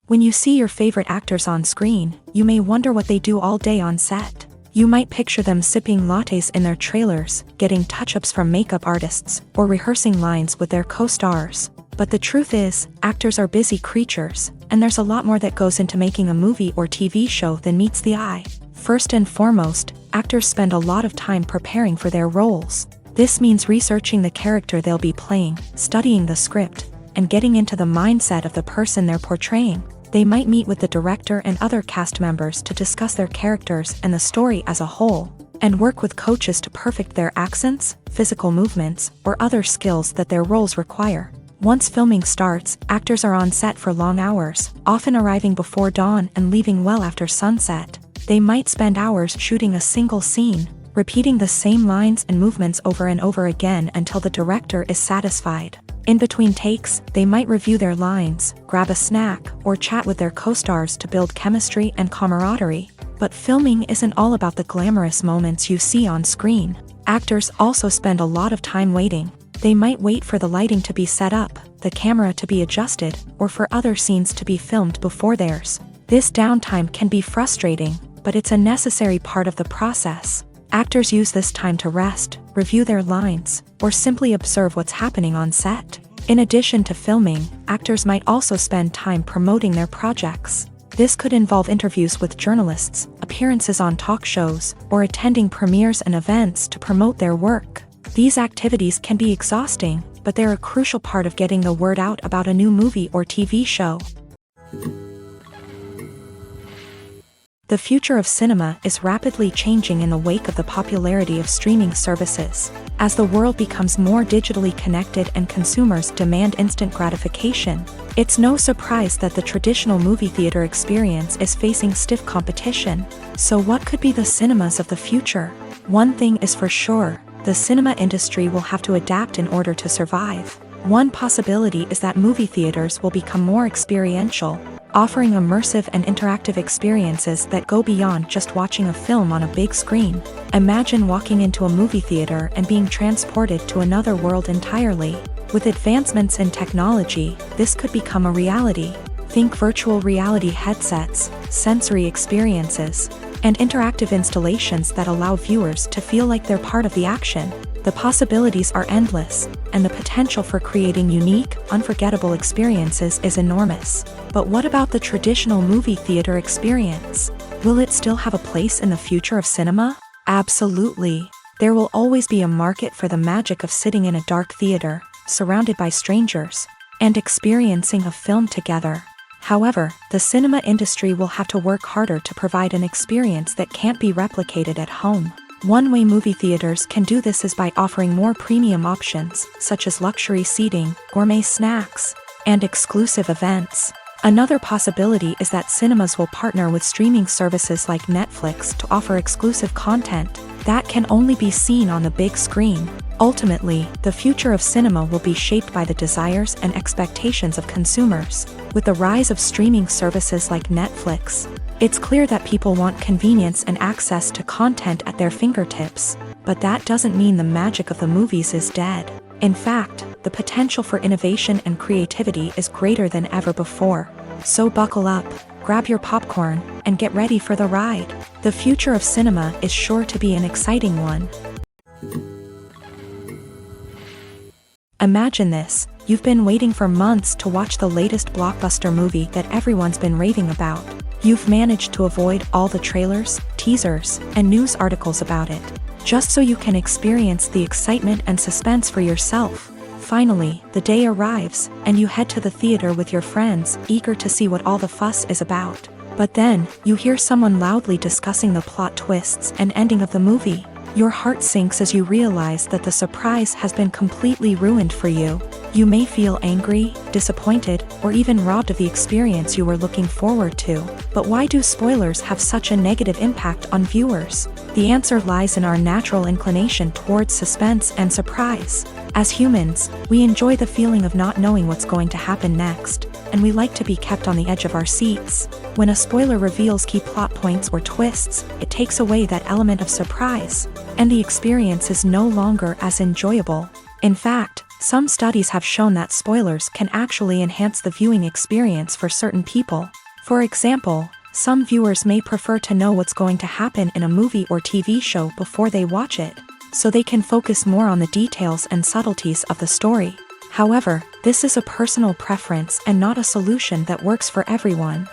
When you see your favorite actors on screen, you may wonder what they do all day on set. You might picture them sipping lattes in their trailers, getting touch-ups from makeup artists, or rehearsing lines with their co-stars. But the truth is, actors are busy creatures, and there's a lot more that goes into making a movie or TV show than meets the eye. First and foremost, actors spend a lot of time preparing for their roles. This means researching the character they'll be playing, studying the script, and getting into the mindset of the person they're portraying. They might meet with the director and other cast members to discuss their characters and the story as a whole, and work with coaches to perfect their accents, physical movements, or other skills that their roles require. Once filming starts, actors are on set for long hours, often arriving before dawn and leaving well after sunset. They might spend hours shooting a single scene, repeating the same lines and movements over and over again until the director is satisfied. In between takes, they might review their lines, grab a snack, or chat with their co-stars to build chemistry and camaraderie. But filming isn't all about the glamorous moments you see on screen. Actors also spend a lot of time waiting. They might wait for the lighting to be set up, the camera to be adjusted, or for other scenes to be filmed before theirs. This downtime can be frustrating, but it's a necessary part of the process. Actors use this time to rest, review their lines, or simply observe what's happening on set. In addition to filming, actors might also spend time promoting their projects. This could involve interviews with journalists, appearances on talk shows, or attending premieres and events to promote their work. These activities can be exhausting, but they're a crucial part of getting the word out about a new movie or TV show. The future of cinema is rapidly changing in the wake of the popularity of streaming services. As the world becomes more digitally connected and consumers demand instant gratification, it's no surprise that the traditional movie theater experience is facing stiff competition. So what could be the cinemas of the future? One thing is for sure, the cinema industry will have to adapt in order to survive. One possibility is that movie theaters will become more experiential, offering immersive and interactive experiences that go beyond just watching a film on a big screen. Imagine walking into a movie theater and being transported to another world entirely. With advancements in technology, this could become a reality. Think virtual reality headsets, sensory experiences, and interactive installations that allow viewers to feel like they're part of the action. The possibilities are endless, and the potential for creating unique, unforgettable experiences is enormous. But what about the traditional movie theater experience? Will it still have a place in the future of cinema? Absolutely. There will always be a market for the magic of sitting in a dark theater, surrounded by strangers, and experiencing a film together. However, the cinema industry will have to work harder to provide an experience that can't be replicated at home. One way movie theaters can do this is by offering more premium options, such as luxury seating, gourmet snacks, and exclusive events. Another possibility is that cinemas will partner with streaming services like Netflix to offer exclusive content that can only be seen on the big screen. Ultimately, the future of cinema will be shaped by the desires and expectations of consumers. With the rise of streaming services like Netflix, it's clear that people want convenience and access to content at their fingertips. But that doesn't mean the magic of the movies is dead. In fact, the potential for innovation and creativity is greater than ever before. So buckle up, grab your popcorn, and get ready for the ride. The future of cinema is sure to be an exciting one. Imagine this, you've been waiting for months to watch the latest blockbuster movie that everyone's been raving about. You've managed to avoid all the trailers, teasers, and news articles about it, just so you can experience the excitement and suspense for yourself. Finally, the day arrives, and you head to the theater with your friends, eager to see what all the fuss is about. But then, you hear someone loudly discussing the plot twists and ending of the movie. Your heart sinks as you realize that the surprise has been completely ruined for you. You may feel angry, disappointed, or even robbed of the experience you were looking forward to. But why do spoilers have such a negative impact on viewers? The answer lies in our natural inclination towards suspense and surprise. As humans, we enjoy the feeling of not knowing what's going to happen next, and we like to be kept on the edge of our seats. When a spoiler reveals key plot points or twists, it takes away that element of surprise, and the experience is no longer as enjoyable. In fact, some studies have shown that spoilers can actually enhance the viewing experience for certain people. For example, some viewers may prefer to know what's going to happen in a movie or TV show before they watch it, so they can focus more on the details and subtleties of the story. However, this is a personal preference and not a solution that works for everyone.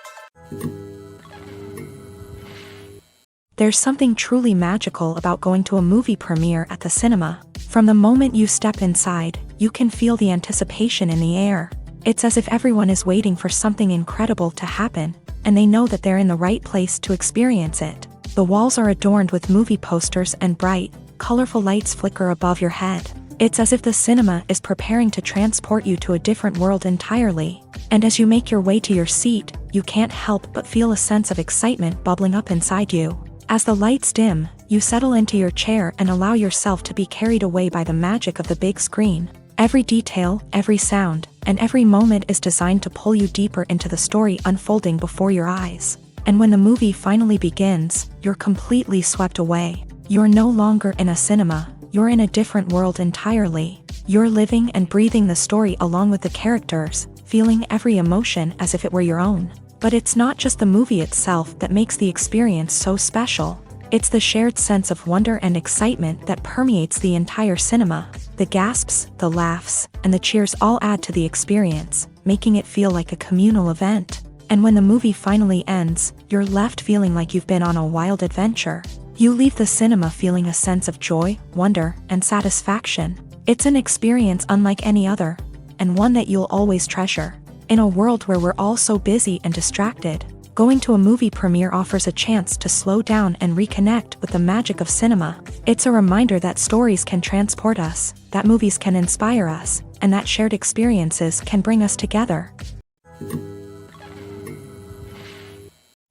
There's something truly magical about going to a movie premiere at the cinema. From the moment you step inside, you can feel the anticipation in the air. It's as if everyone is waiting for something incredible to happen, and they know that they're in the right place to experience it. The walls are adorned with movie posters and bright, colorful lights flicker above your head. It's as if the cinema is preparing to transport you to a different world entirely. And as you make your way to your seat, you can't help but feel a sense of excitement bubbling up inside you. As the lights dim, you settle into your chair and allow yourself to be carried away by the magic of the big screen. Every detail, every sound, and every moment is designed to pull you deeper into the story unfolding before your eyes. And when the movie finally begins, you're completely swept away. You're no longer in a cinema, you're in a different world entirely. You're living and breathing the story along with the characters, feeling every emotion as if it were your own. But it's not just the movie itself that makes the experience so special. It's the shared sense of wonder and excitement that permeates the entire cinema. The gasps, the laughs, and the cheers all add to the experience, making it feel like a communal event. And when the movie finally ends, you're left feeling like you've been on a wild adventure. You leave the cinema feeling a sense of joy, wonder, and satisfaction. It's an experience unlike any other, and one that you'll always treasure. In a world where we're all so busy and distracted, going to a movie premiere offers a chance to slow down and reconnect with the magic of cinema. It's a reminder that stories can transport us, that movies can inspire us, and that shared experiences can bring us together.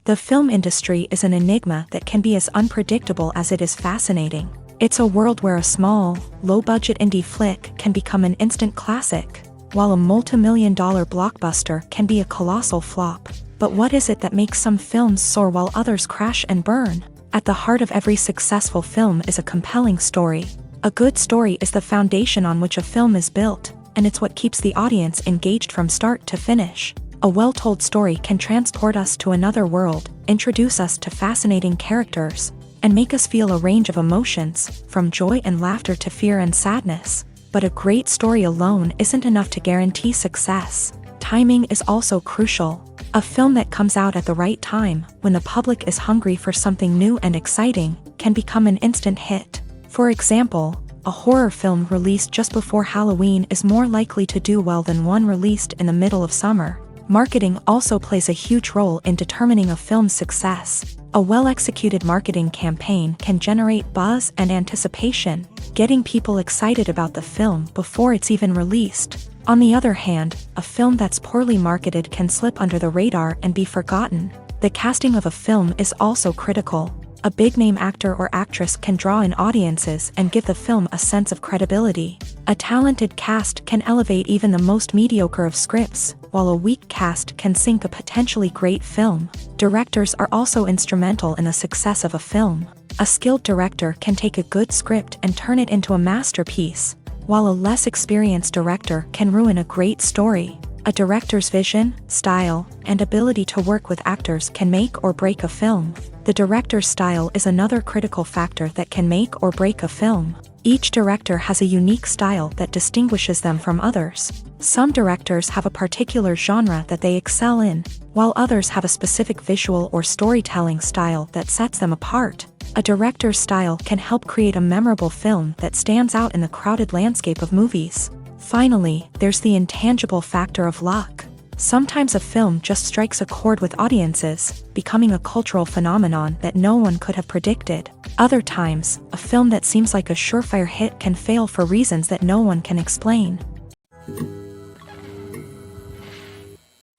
The film industry is an enigma that can be as unpredictable as it is fascinating. It's a world where a small, low-budget indie flick can become an instant classic, while a multi-million-dollar blockbuster can be a colossal flop. But what is it that makes some films soar while others crash and burn? At the heart of every successful film is a compelling story. A good story is the foundation on which a film is built, and it's what keeps the audience engaged from start to finish. A well-told story can transport us to another world, introduce us to fascinating characters, and make us feel a range of emotions, from joy and laughter to fear and sadness. But a great story alone isn't enough to guarantee success. Timing is also crucial. A film that comes out at the right time, when the public is hungry for something new and exciting, can become an instant hit. For example, a horror film released just before Halloween is more likely to do well than one released in the middle of summer. Marketing also plays a huge role in determining a film's success. A well-executed marketing campaign can generate buzz and anticipation, getting people excited about the film before it's even released. On the other hand, a film that's poorly marketed can slip under the radar and be forgotten. The casting of a film is also critical. A big-name actor or actress can draw in audiences and give the film a sense of credibility. A talented cast can elevate even the most mediocre of scripts, while a weak cast can sink a potentially great film. Directors are also instrumental in the success of a film. A skilled director can take a good script and turn it into a masterpiece, while a less experienced director can ruin a great story. A director's vision, style, and ability to work with actors can make or break a film. The director's style is another critical factor that can make or break a film. Each director has a unique style that distinguishes them from others. Some directors have a particular genre that they excel in, while others have a specific visual or storytelling style that sets them apart. A director's style can help create a memorable film that stands out in the crowded landscape of movies. Finally, there's the intangible factor of luck. Sometimes a film just strikes a chord with audiences, becoming a cultural phenomenon that no one could have predicted. Other times, a film that seems like a surefire hit can fail for reasons that no one can explain.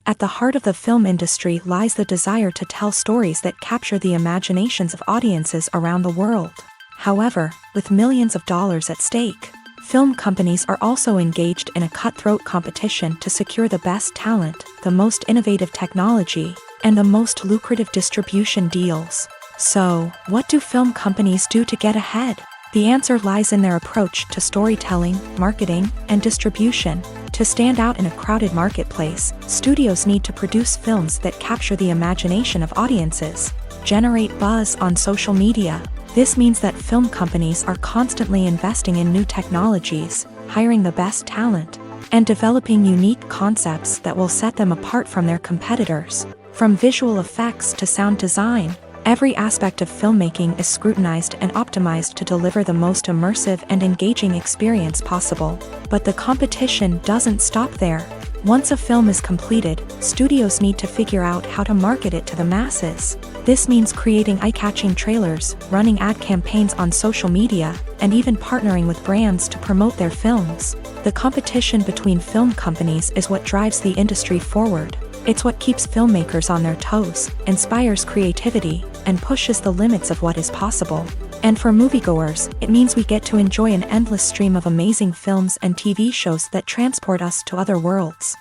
At the heart of the film industry lies the desire to tell stories that capture the imaginations of audiences around the world. However, with millions of dollars at stake, film companies are also engaged in a cutthroat competition to secure the best talent, the most innovative technology, and the most lucrative distribution deals. So, what do film companies do to get ahead? The answer lies in their approach to storytelling, marketing, and distribution. To stand out in a crowded marketplace, studios need to produce films that capture the imagination of audiences, generate buzz on social media. This means that film companies are constantly investing in new technologies, hiring the best talent, and developing unique concepts that will set them apart from their competitors. From visual effects to sound design, every aspect of filmmaking is scrutinized and optimized to deliver the most immersive and engaging experience possible. But the competition doesn't stop there. Once a film is completed, studios need to figure out how to market it to the masses. This means creating eye-catching trailers, running ad campaigns on social media, and even partnering with brands to promote their films. The competition between film companies is what drives the industry forward. It's what keeps filmmakers on their toes, inspires creativity, and pushes the limits of what is possible. And for moviegoers, it means we get to enjoy an endless stream of amazing films and TV shows that transport us to other worlds.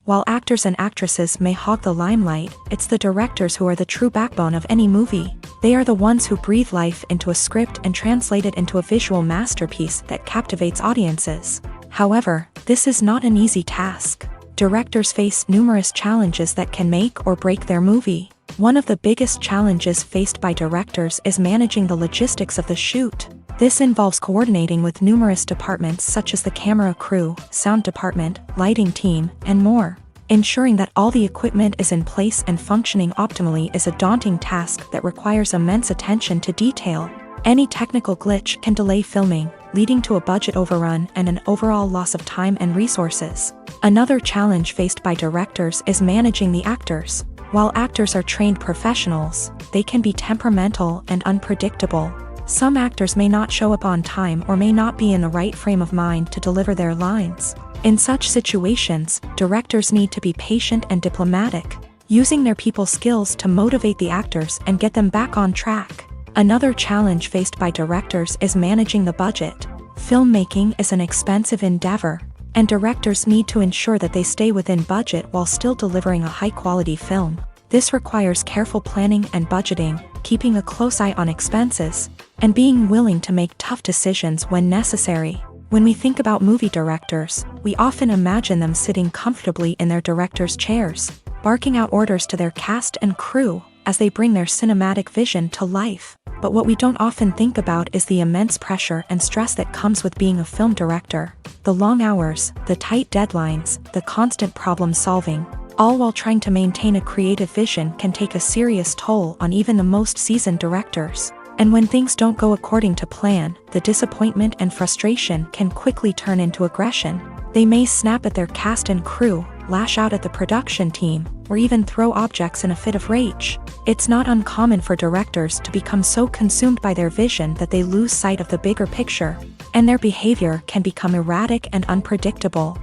While actors and actresses may hog the limelight, it's the directors who are the true backbone of any movie. They are the ones who breathe life into a script and translate it into a visual masterpiece that captivates audiences. However, this is not an easy task. Directors face numerous challenges that can make or break their movie. One of the biggest challenges faced by directors is managing the logistics of the shoot. This involves coordinating with numerous departments such as the camera crew, sound department, lighting team, and more. Ensuring that all the equipment is in place and functioning optimally is a daunting task that requires immense attention to detail. Any technical glitch can delay filming, leading to a budget overrun and an overall loss of time and resources. Another challenge faced by directors is managing the actors. While actors are trained professionals, they can be temperamental and unpredictable. Some actors may not show up on time or may not be in the right frame of mind to deliver their lines. In such situations, directors need to be patient and diplomatic, using their people skills to motivate the actors and get them back on track. Another challenge faced by directors is managing the budget. Filmmaking is an expensive endeavor, and directors need to ensure that they stay within budget while still delivering a high-quality film. This requires careful planning and budgeting, keeping a close eye on expenses, and being willing to make tough decisions when necessary. When we think about movie directors, we often imagine them sitting comfortably in their director's chairs, barking out orders to their cast and crew as they bring their cinematic vision to life. But what we don't often think about is the immense pressure and stress that comes with being a film director. The long hours, the tight deadlines, the constant problem solving, all while trying to maintain a creative vision can take a serious toll on even the most seasoned directors. And when things don't go according to plan, the disappointment and frustration can quickly turn into aggression. They may snap at their cast and crew, lash out at the production team, or even throw objects in a fit of rage. It's not uncommon for directors to become so consumed by their vision that they lose sight of the bigger picture, and their behavior can become erratic and unpredictable.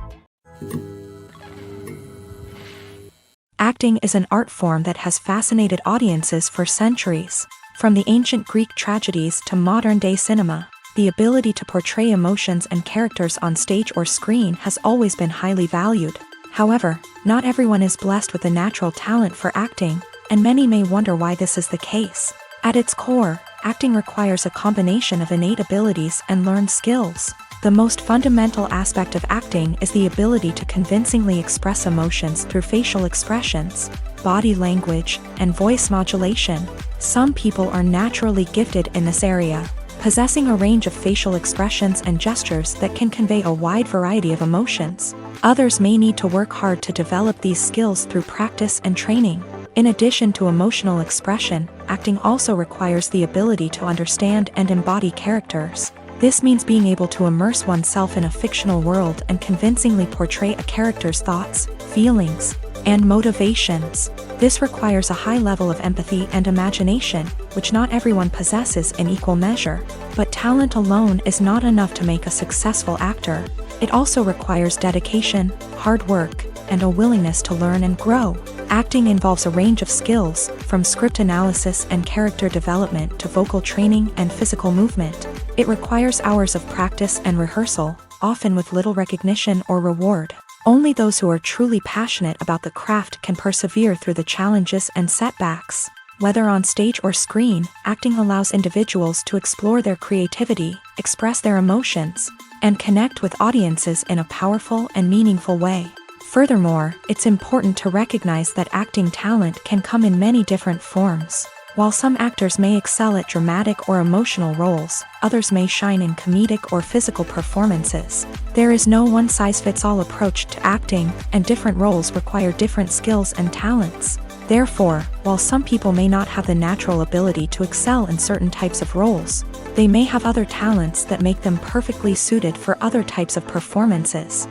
Acting is an art form that has fascinated audiences for centuries. From the ancient Greek tragedies to modern-day cinema, the ability to portray emotions and characters on stage or screen has always been highly valued. However, not everyone is blessed with a natural talent for acting, and many may wonder why this is the case. At its core, acting requires a combination of innate abilities and learned skills. The most fundamental aspect of acting is the ability to convincingly express emotions through facial expressions, body language, and voice modulation. Some people are naturally gifted in this area, possessing a range of facial expressions and gestures that can convey a wide variety of emotions. Others may need to work hard to develop these skills through practice and training. In addition to emotional expression, acting also requires the ability to understand and embody characters. This means being able to immerse oneself in a fictional world and convincingly portray a character's thoughts, feelings, and motivations. This requires a high level of empathy and imagination, which not everyone possesses in equal measure. But talent alone is not enough to make a successful actor. It also requires dedication, hard work, and a willingness to learn and grow. Acting involves a range of skills, from script analysis and character development to vocal training and physical movement. It requires hours of practice and rehearsal, often with little recognition or reward. Only those who are truly passionate about the craft can persevere through the challenges and setbacks. Whether on stage or screen, acting allows individuals to explore their creativity, express their emotions, and connect with audiences in a powerful and meaningful way. Furthermore, it's important to recognize that acting talent can come in many different forms. While some actors may excel at dramatic or emotional roles, others may shine in comedic or physical performances. There is no one-size-fits-all approach to acting, and different roles require different skills and talents. Therefore, while some people may not have the natural ability to excel in certain types of roles, they may have other talents that make them perfectly suited for other types of performances.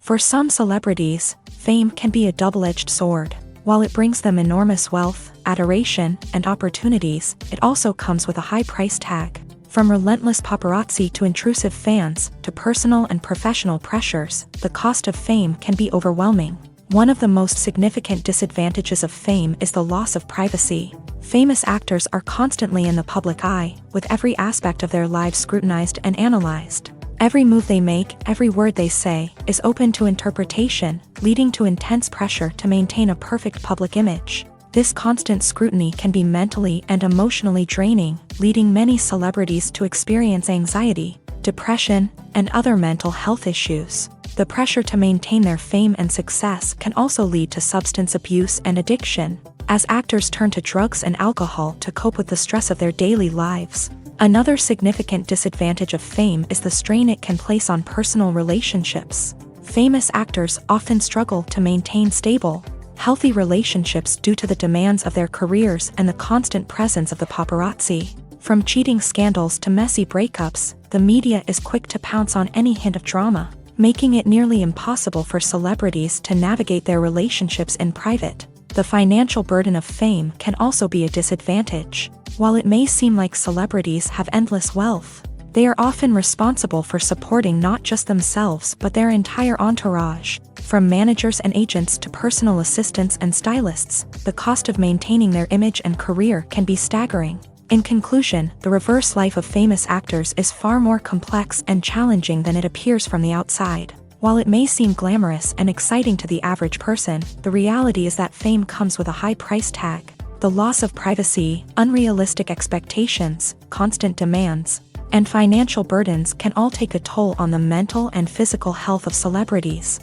For some celebrities, fame can be a double-edged sword. While it brings them enormous wealth, adoration, and opportunities, it also comes with a high price tag. From relentless paparazzi to intrusive fans, to personal and professional pressures, the cost of fame can be overwhelming. One of the most significant disadvantages of fame is the loss of privacy. Famous actors are constantly in the public eye, with every aspect of their lives scrutinized and analyzed. Every move they make, every word they say, is open to interpretation, leading to intense pressure to maintain a perfect public image. This constant scrutiny can be mentally and emotionally draining, leading many celebrities to experience anxiety, depression, and other mental health issues. The pressure to maintain their fame and success can also lead to substance abuse and addiction, as actors turn to drugs and alcohol to cope with the stress of their daily lives. Another significant disadvantage of fame is the strain it can place on personal relationships. Famous actors often struggle to maintain stable, healthy relationships due to the demands of their careers and the constant presence of the paparazzi. From cheating scandals to messy breakups, the media is quick to pounce on any hint of drama, making it nearly impossible for celebrities to navigate their relationships in private. The financial burden of fame can also be a disadvantage. While it may seem like celebrities have endless wealth, they are often responsible for supporting not just themselves but their entire entourage. From managers and agents to personal assistants and stylists, the cost of maintaining their image and career can be staggering. In conclusion, the reverse life of famous actors is far more complex and challenging than it appears from the outside. While it may seem glamorous and exciting to the average person, the reality is that fame comes with a high price tag. The loss of privacy, unrealistic expectations, constant demands, and financial burdens can all take a toll on the mental and physical health of celebrities.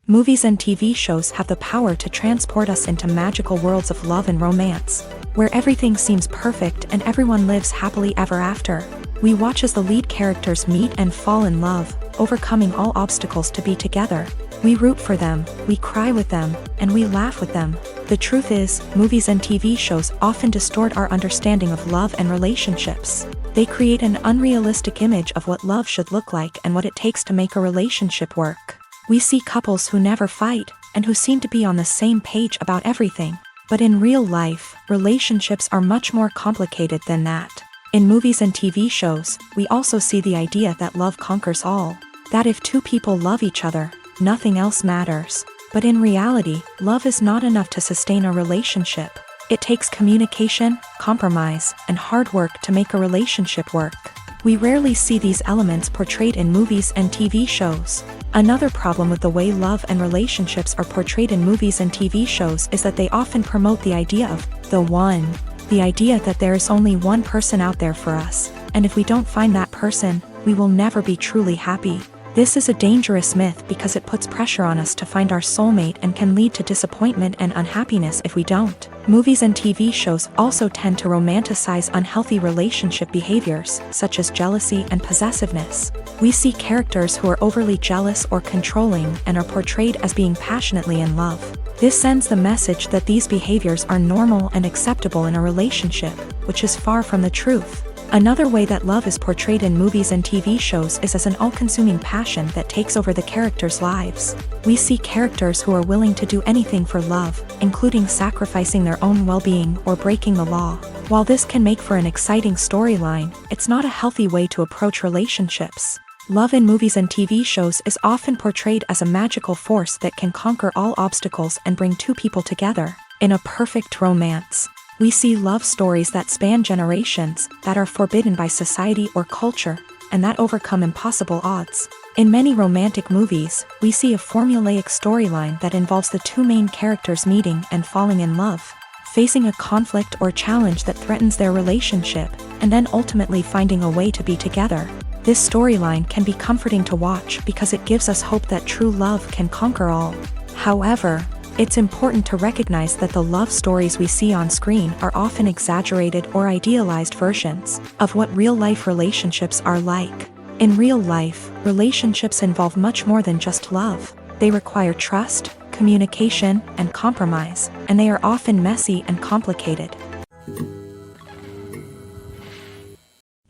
Movies and TV shows have the power to transport us into magical worlds of love and romance, where everything seems perfect and everyone lives happily ever after. We watch as the lead characters meet and fall in love, overcoming all obstacles to be together. We root for them, we cry with them, and we laugh with them. The truth is, movies and TV shows often distort our understanding of love and relationships. They create an unrealistic image of what love should look like and what it takes to make a relationship work. We see couples who never fight, and who seem to be on the same page about everything. But in real life, relationships are much more complicated than that. In movies and TV shows, we also see the idea that love conquers all. That if two people love each other, nothing else matters. But in reality, love is not enough to sustain a relationship. It takes communication, compromise, and hard work to make a relationship work. We rarely see these elements portrayed in movies and TV shows. Another problem with the way love and relationships are portrayed in movies and TV shows is that they often promote the idea of the one. The idea that there is only one person out there for us, and if we don't find that person, we will never be truly happy. This is a dangerous myth because it puts pressure on us to find our soulmate and can lead to disappointment and unhappiness if we don't. Movies and TV shows also tend to romanticize unhealthy relationship behaviors, such as jealousy and possessiveness. We see characters who are overly jealous or controlling and are portrayed as being passionately in love. This sends the message that these behaviors are normal and acceptable in a relationship, which is far from the truth. Another way that love is portrayed in movies and TV shows is as an all-consuming passion that takes over the characters' lives. We see characters who are willing to do anything for love, including sacrificing their own well-being or breaking the law. While this can make for an exciting storyline, it's not a healthy way to approach relationships. Love in movies and TV shows is often portrayed as a magical force that can conquer all obstacles and bring two people together in a perfect romance. We see love stories that span generations, that are forbidden by society or culture, and that overcome impossible odds. In many romantic movies, we see a formulaic storyline that involves the two main characters meeting and falling in love, facing a conflict or challenge that threatens their relationship, and then ultimately finding a way to be together. This storyline can be comforting to watch because it gives us hope that true love can conquer all. However, it's important to recognize that the love stories we see on screen are often exaggerated or idealized versions of what real-life relationships are like. In real life, relationships involve much more than just love. They require trust, communication, and compromise, and they are often messy and complicated.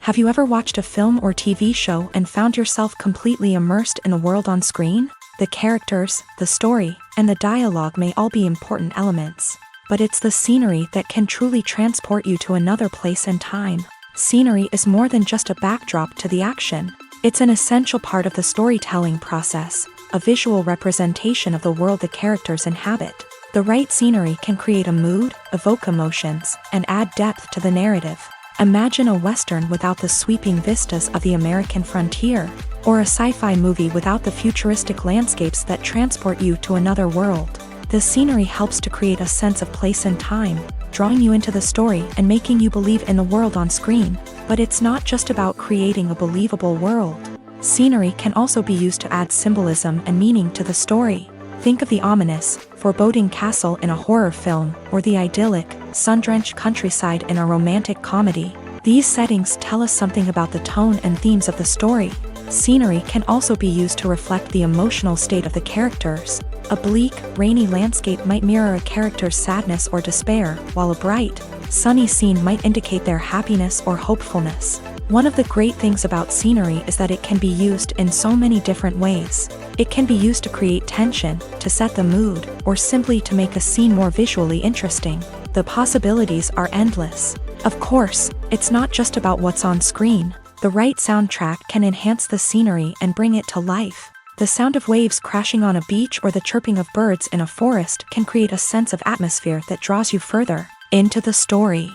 Have you ever watched a film or TV show and found yourself completely immersed in the world on screen? The characters, the story, and the dialogue may all be important elements, but it's the scenery that can truly transport you to another place and time. Scenery is more than just a backdrop to the action. It's an essential part of the storytelling process, a visual representation of the world the characters inhabit. The right scenery can create a mood, evoke emotions, and add depth to the narrative. Imagine a Western without the sweeping vistas of the American frontier, or a sci-fi movie without the futuristic landscapes that transport you to another world. The scenery helps to create a sense of place and time, drawing you into the story and making you believe in the world on screen. But it's not just about creating a believable world. Scenery can also be used to add symbolism and meaning to the story. Think of the ominous, foreboding castle in a horror film, or the idyllic, sun-drenched countryside in a romantic comedy. These settings tell us something about the tone and themes of the story. Scenery can also be used to reflect the emotional state of the characters. A bleak, rainy landscape might mirror a character's sadness or despair, while a bright, sunny scene might indicate their happiness or hopefulness. One of the great things about scenery is that it can be used in so many different ways. It can be used to create tension, to set the mood, or simply to make a scene more visually interesting. The possibilities are endless. Of course, it's not just about what's on screen. The right soundtrack can enhance the scenery and bring it to life. The sound of waves crashing on a beach or the chirping of birds in a forest can create a sense of atmosphere that draws you further into the story.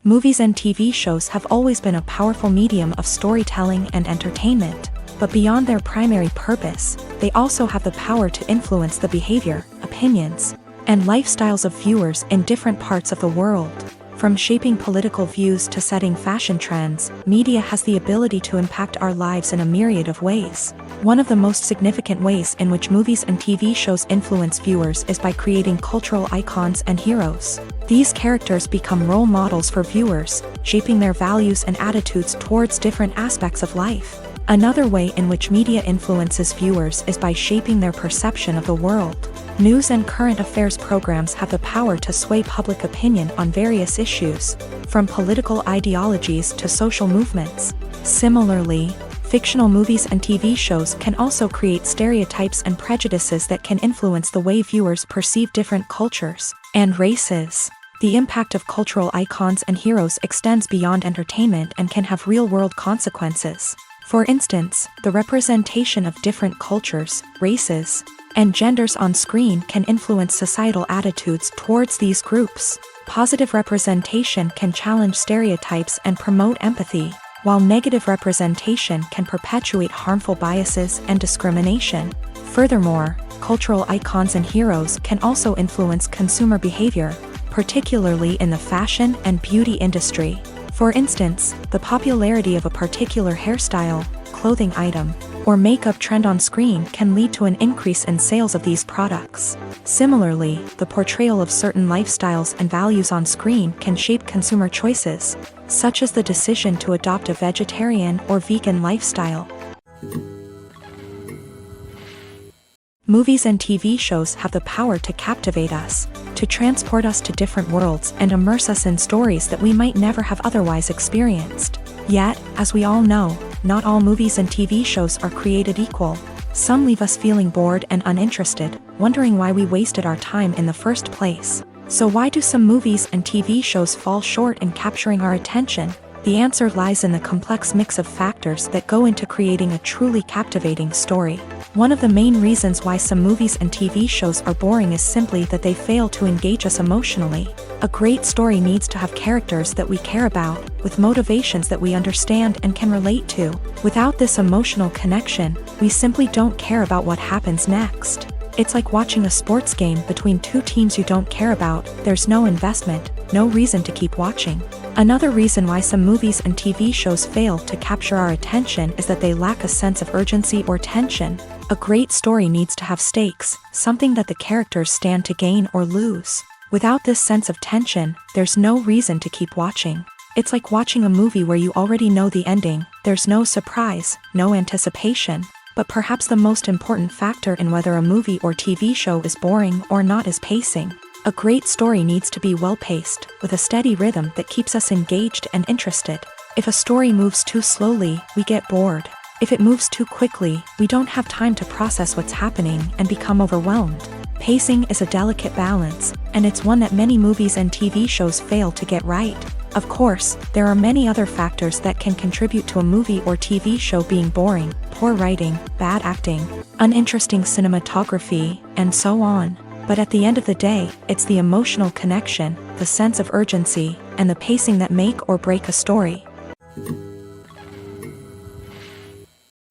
Movies and TV shows have always been a powerful medium of storytelling and entertainment, but beyond their primary purpose, they also have the power to influence the behavior, opinions, and lifestyles of viewers in different parts of the world. From shaping political views to setting fashion trends, media has the ability to impact our lives in a myriad of ways. One of the most significant ways in which movies and TV shows influence viewers is by creating cultural icons and heroes. These characters become role models for viewers, shaping their values and attitudes towards different aspects of life. Another way in which media influences viewers is by shaping their perception of the world. News and current affairs programs have the power to sway public opinion on various issues, from political ideologies to social movements. Similarly, fictional movies and TV shows can also create stereotypes and prejudices that can influence the way viewers perceive different cultures and races. The impact of cultural icons and heroes extends beyond entertainment and can have real-world consequences. For instance, the representation of different cultures, races, and genders on screen can influence societal attitudes towards these groups. Positive representation can challenge stereotypes and promote empathy, while negative representation can perpetuate harmful biases and discrimination. Furthermore, cultural icons and heroes can also influence consumer behavior, particularly in the fashion and beauty industry. For instance, the popularity of a particular hairstyle, clothing item, or makeup trend on screen can lead to an increase in sales of these products. Similarly, the portrayal of certain lifestyles and values on screen can shape consumer choices, such as the decision to adopt a vegetarian or vegan lifestyle. Movies and TV shows have the power to captivate us, to transport us to different worlds and immerse us in stories that we might never have otherwise experienced. Yet, as we all know, not all movies and TV shows are created equal. Some leave us feeling bored and uninterested, wondering why we wasted our time in the first place. So why do some movies and TV shows fall short in capturing our attention? The answer lies in the complex mix of factors that go into creating a truly captivating story. One of the main reasons why some movies and TV shows are boring is simply that they fail to engage us emotionally. A great story needs to have characters that we care about, with motivations that we understand and can relate to. Without this emotional connection, we simply don't care about what happens next. It's like watching a sports game between two teams you don't care about. There's no investment, no reason to keep watching. Another reason why some movies and TV shows fail to capture our attention is that they lack a sense of urgency or tension. A great story needs to have stakes, something that the characters stand to gain or lose. Without this sense of tension, there's no reason to keep watching. It's like watching a movie where you already know the ending, there's no surprise, no anticipation. But perhaps the most important factor in whether a movie or TV show is boring or not is pacing. A great story needs to be well-paced, with a steady rhythm that keeps us engaged and interested. If a story moves too slowly, we get bored. If it moves too quickly, we don't have time to process what's happening and become overwhelmed. Pacing is a delicate balance, and it's one that many movies and TV shows fail to get right. Of course, there are many other factors that can contribute to a movie or TV show being boring: poor writing, bad acting, uninteresting cinematography, and so on. But at the end of the day, it's the emotional connection, the sense of urgency, and the pacing that make or break a story.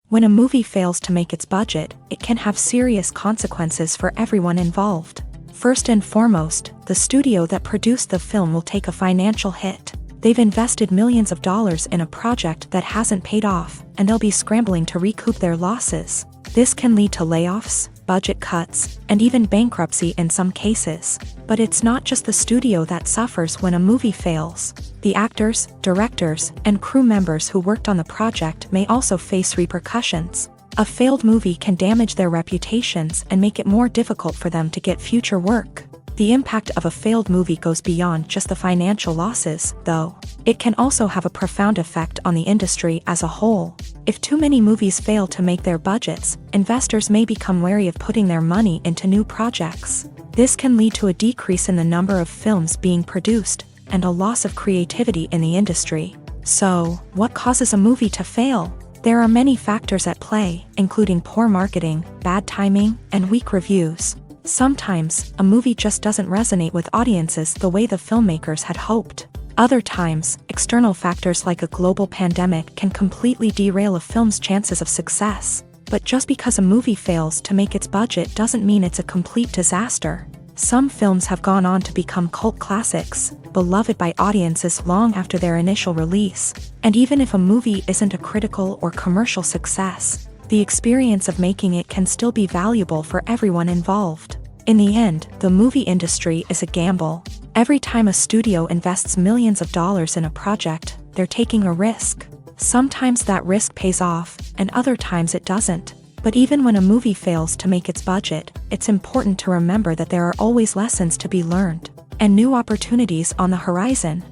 When a movie fails to make its budget, it can have serious consequences for everyone involved. First and foremost, the studio that produced the film will take a financial hit. They've invested millions of dollars in a project that hasn't paid off, and they'll be scrambling to recoup their losses. This can lead to layoffs, budget cuts, and even bankruptcy in some cases. But it's not just the studio that suffers when a movie fails. The actors, directors, and crew members who worked on the project may also face repercussions. A failed movie can damage their reputations and make it more difficult for them to get future work. The impact of a failed movie goes beyond just the financial losses, though. It can also have a profound effect on the industry as a whole. If too many movies fail to make their budgets, investors may become wary of putting their money into new projects. This can lead to a decrease in the number of films being produced, and a loss of creativity in the industry. So, what causes a movie to fail? There are many factors at play, including poor marketing, bad timing, and weak reviews. Sometimes, a movie just doesn't resonate with audiences the way the filmmakers had hoped. Other times, external factors like a global pandemic can completely derail a film's chances of success. But just because a movie fails to make its budget doesn't mean it's a complete disaster. Some films have gone on to become cult classics, beloved by audiences long after their initial release. And even if a movie isn't a critical or commercial success, the experience of making it can still be valuable for everyone involved. In the end, the movie industry is a gamble. Every time a studio invests millions of dollars in a project, they're taking a risk. Sometimes that risk pays off, and other times it doesn't. But even when a movie fails to make its budget, it's important to remember that there are always lessons to be learned, and new opportunities on the horizon.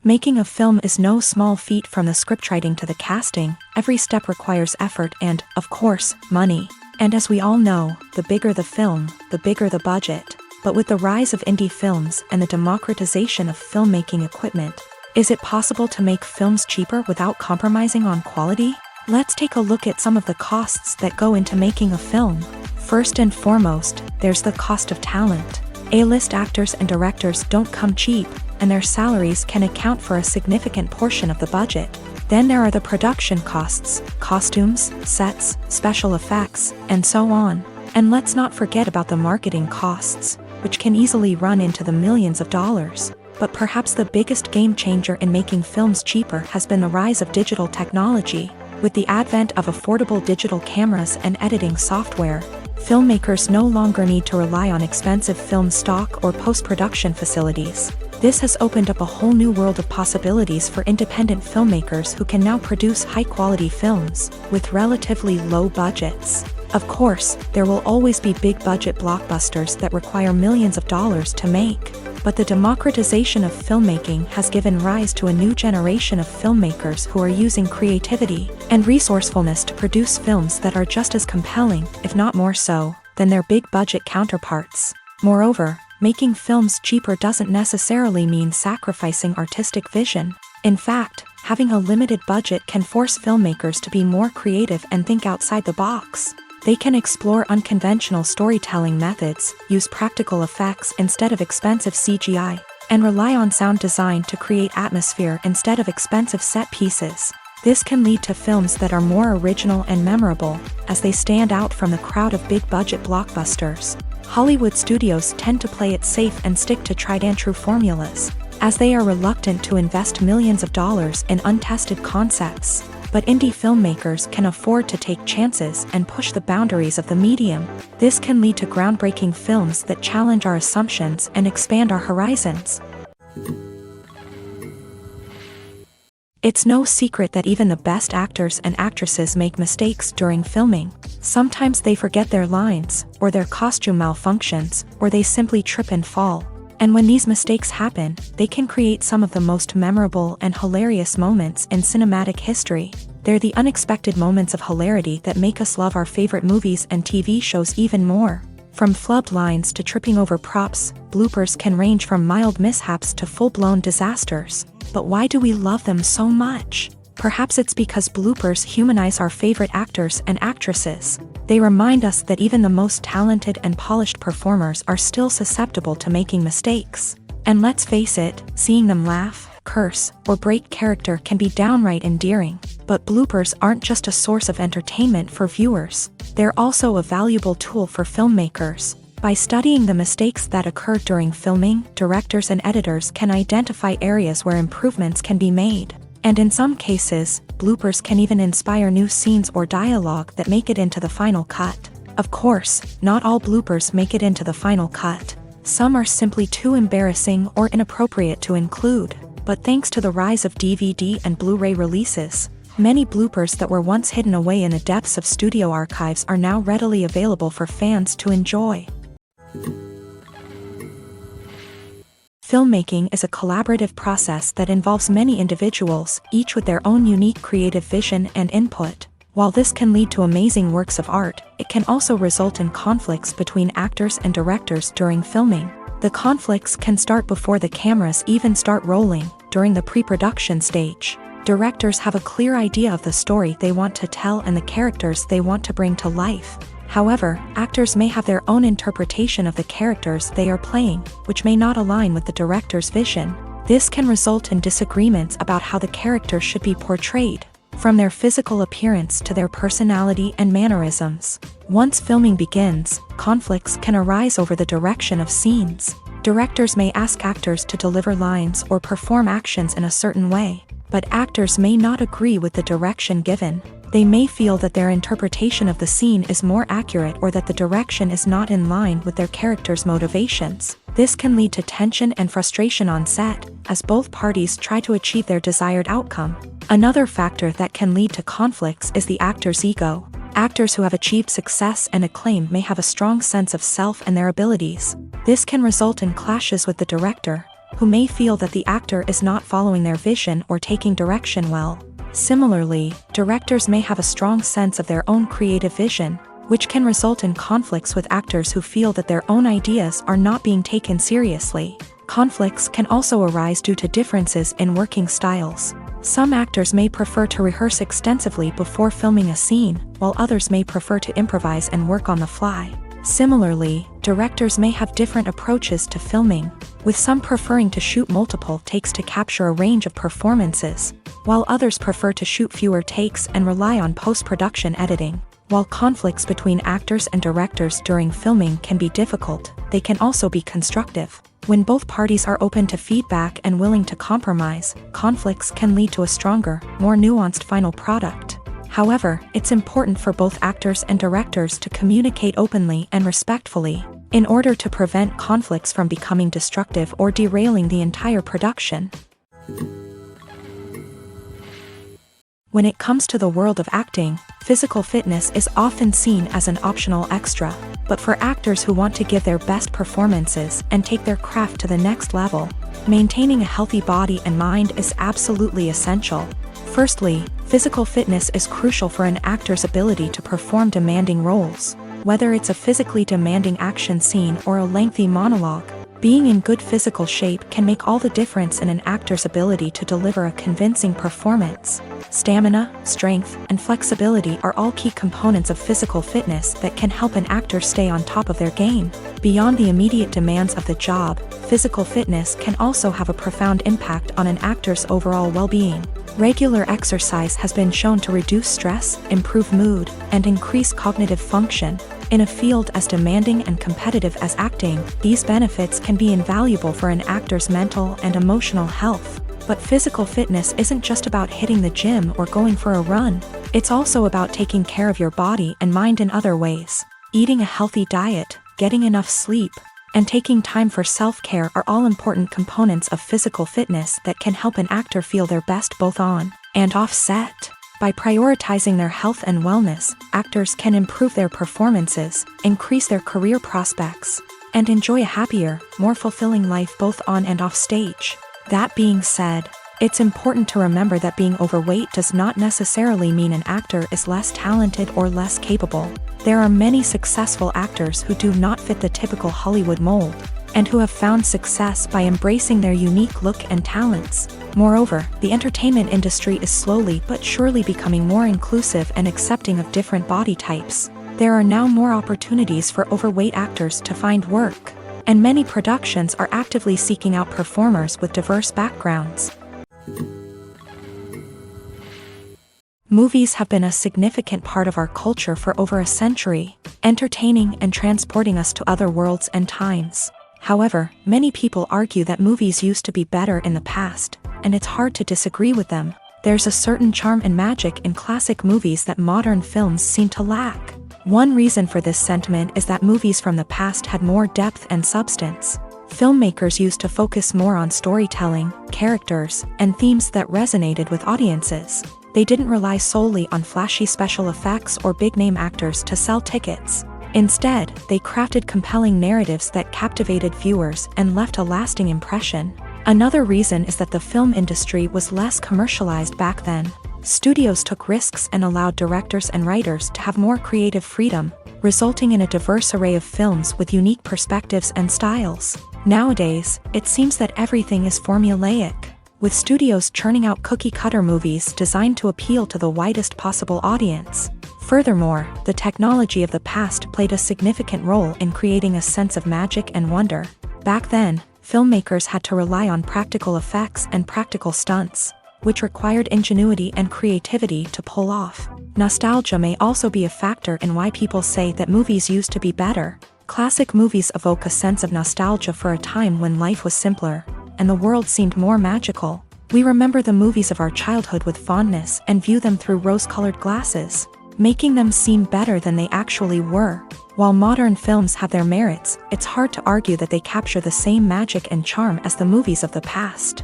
Making a film is no small feat. From the scriptwriting to the casting, every step requires effort and, of course, money. And as we all know, the bigger the film, the bigger the budget. But with the rise of indie films and the democratization of filmmaking equipment, is it possible to make films cheaper without compromising on quality? Let's take a look at some of the costs that go into making a film. First and foremost, there's the cost of talent. A-list actors and directors don't come cheap, and their salaries can account for a significant portion of the budget. Then there are the production costs, costumes, sets, special effects, and so on. And let's not forget about the marketing costs, which can easily run into the millions of dollars. But perhaps the biggest game changer in making films cheaper has been the rise of digital technology. With the advent of affordable digital cameras and editing software, filmmakers no longer need to rely on expensive film stock or post-production facilities. This has opened up a whole new world of possibilities for independent filmmakers who can now produce high-quality films with relatively low budgets. Of course, there will always be big-budget blockbusters that require millions of dollars to make. But the democratization of filmmaking has given rise to a new generation of filmmakers who are using creativity and resourcefulness to produce films that are just as compelling, if not more so, than their big-budget counterparts. Moreover, making films cheaper doesn't necessarily mean sacrificing artistic vision. In fact, having a limited budget can force filmmakers to be more creative and think outside the box. They can explore unconventional storytelling methods, use practical effects instead of expensive CGI, and rely on sound design to create atmosphere instead of expensive set pieces. This can lead to films that are more original and memorable, as they stand out from the crowd of big-budget blockbusters. Hollywood studios tend to play it safe and stick to tried-and-true formulas, as they are reluctant to invest millions of dollars in untested concepts. but indie filmmakers can afford to take chances and push the boundaries of the medium. This can lead to groundbreaking films that challenge our assumptions and expand our horizons. It's no secret that even the best actors and actresses make mistakes during filming. Sometimes they forget their lines, or their costume malfunctions, or they simply trip and fall. And when these mistakes happen, they can create some of the most memorable and hilarious moments in cinematic history. They're the unexpected moments of hilarity that make us love our favorite movies and TV shows even more. From flubbed lines to tripping over props, bloopers can range from mild mishaps to full-blown disasters. But why do we love them so much? Perhaps it's because bloopers humanize our favorite actors and actresses. They remind us that even the most talented and polished performers are still susceptible to making mistakes. And let's face it, seeing them laugh, curse, or break character can be downright endearing. But bloopers aren't just a source of entertainment for viewers. They're also a valuable tool for filmmakers. By studying the mistakes that occur during filming, directors and editors can identify areas where improvements can be made. And in some cases, bloopers can even inspire new scenes or dialogue that make it into the final cut. Of course, not all bloopers make it into the final cut. Some are simply too embarrassing or inappropriate to include. But thanks to the rise of DVD and Blu-ray releases, many bloopers that were once hidden away in the depths of studio archives are now readily available for fans to enjoy. Filmmaking is a collaborative process that involves many individuals, each with their own unique creative vision and input. While this can lead to amazing works of art, it can also result in conflicts between actors and directors during filming. The conflicts can start before the cameras even start rolling, during the pre-production stage. Directors have a clear idea of the story they want to tell and the characters they want to bring to life. However, actors may have their own interpretation of the characters they are playing, which may not align with the director's vision. This can result in disagreements about how the characters should be portrayed, from their physical appearance to their personality and mannerisms. Once filming begins, conflicts can arise over the direction of scenes. Directors may ask actors to deliver lines or perform actions in a certain way, but actors may not agree with the direction given. They may feel that their interpretation of the scene is more accurate or that the direction is not in line with their character's motivations. This can lead to tension and frustration on set, as both parties try to achieve their desired outcome. Another factor that can lead to conflicts is the actor's ego. Actors who have achieved success and acclaim may have a strong sense of self and their abilities. This can result in clashes with the director, who may feel that the actor is not following their vision or taking direction well. Similarly, directors may have a strong sense of their own creative vision, which can result in conflicts with actors who feel that their own ideas are not being taken seriously. Conflicts can also arise due to differences in working styles. Some actors may prefer to rehearse extensively before filming a scene, while others may prefer to improvise and work on the fly. Similarly, directors may have different approaches to filming, with some preferring to shoot multiple takes to capture a range of performances, while others prefer to shoot fewer takes and rely on post-production editing. While conflicts between actors and directors during filming can be difficult, they can also be constructive. When both parties are open to feedback and willing to compromise, conflicts can lead to a stronger, more nuanced final product. However, it's important for both actors and directors to communicate openly and respectfully, in order to prevent conflicts from becoming destructive or derailing the entire production. When it comes to the world of acting, physical fitness is often seen as an optional extra, but for actors who want to give their best performances and take their craft to the next level, maintaining a healthy body and mind is absolutely essential. Firstly, physical fitness is crucial for an actor's ability to perform demanding roles. Whether it's a physically demanding action scene or a lengthy monologue, being in good physical shape can make all the difference in an actor's ability to deliver a convincing performance. Stamina, strength, and flexibility are all key components of physical fitness that can help an actor stay on top of their game. Beyond the immediate demands of the job, physical fitness can also have a profound impact on an actor's overall well-being. Regular exercise has been shown to reduce stress, improve mood, and increase cognitive function. In a field as demanding and competitive as acting, these benefits can be invaluable for an actor's mental and emotional health. But physical fitness isn't just about hitting the gym or going for a run. It's also about taking care of your body and mind in other ways. Eating a healthy diet, getting enough sleep, and taking time for self-care are all important components of physical fitness that can help an actor feel their best both on and off set. By prioritizing their health and wellness, actors can improve their performances, increase their career prospects, and enjoy a happier, more fulfilling life both on and off stage. That being said, it's important to remember that being overweight does not necessarily mean an actor is less talented or less capable. There are many successful actors who do not fit the typical Hollywood mold, and who have found success by embracing their unique look and talents. Moreover, the entertainment industry is slowly but surely becoming more inclusive and accepting of different body types. There are now more opportunities for overweight actors to find work, and many productions are actively seeking out performers with diverse backgrounds. Movies have been a significant part of our culture for over a century, entertaining and transporting us to other worlds and times. However, many people argue that movies used to be better in the past, and it's hard to disagree with them. There's a certain charm and magic in classic movies that modern films seem to lack. One reason for this sentiment is that movies from the past had more depth and substance. Filmmakers used to focus more on storytelling, characters, and themes that resonated with audiences. They didn't rely solely on flashy special effects or big-name actors to sell tickets. Instead, they crafted compelling narratives that captivated viewers and left a lasting impression. Another reason is that the film industry was less commercialized back then. Studios took risks and allowed directors and writers to have more creative freedom, resulting in a diverse array of films with unique perspectives and styles. Nowadays, it seems that everything is formulaic, with studios churning out cookie-cutter movies designed to appeal to the widest possible audience. Furthermore, the technology of the past played a significant role in creating a sense of magic and wonder. Back then, filmmakers had to rely on practical effects and practical stunts, which required ingenuity and creativity to pull off. Nostalgia may also be a factor in why people say that movies used to be better. Classic movies evoke a sense of nostalgia for a time when life was simpler, and the world seemed more magical. We remember the movies of our childhood with fondness and view them through rose-colored glasses, making them seem better than they actually were. While modern films have their merits, it's hard to argue that they capture the same magic and charm as the movies of the past.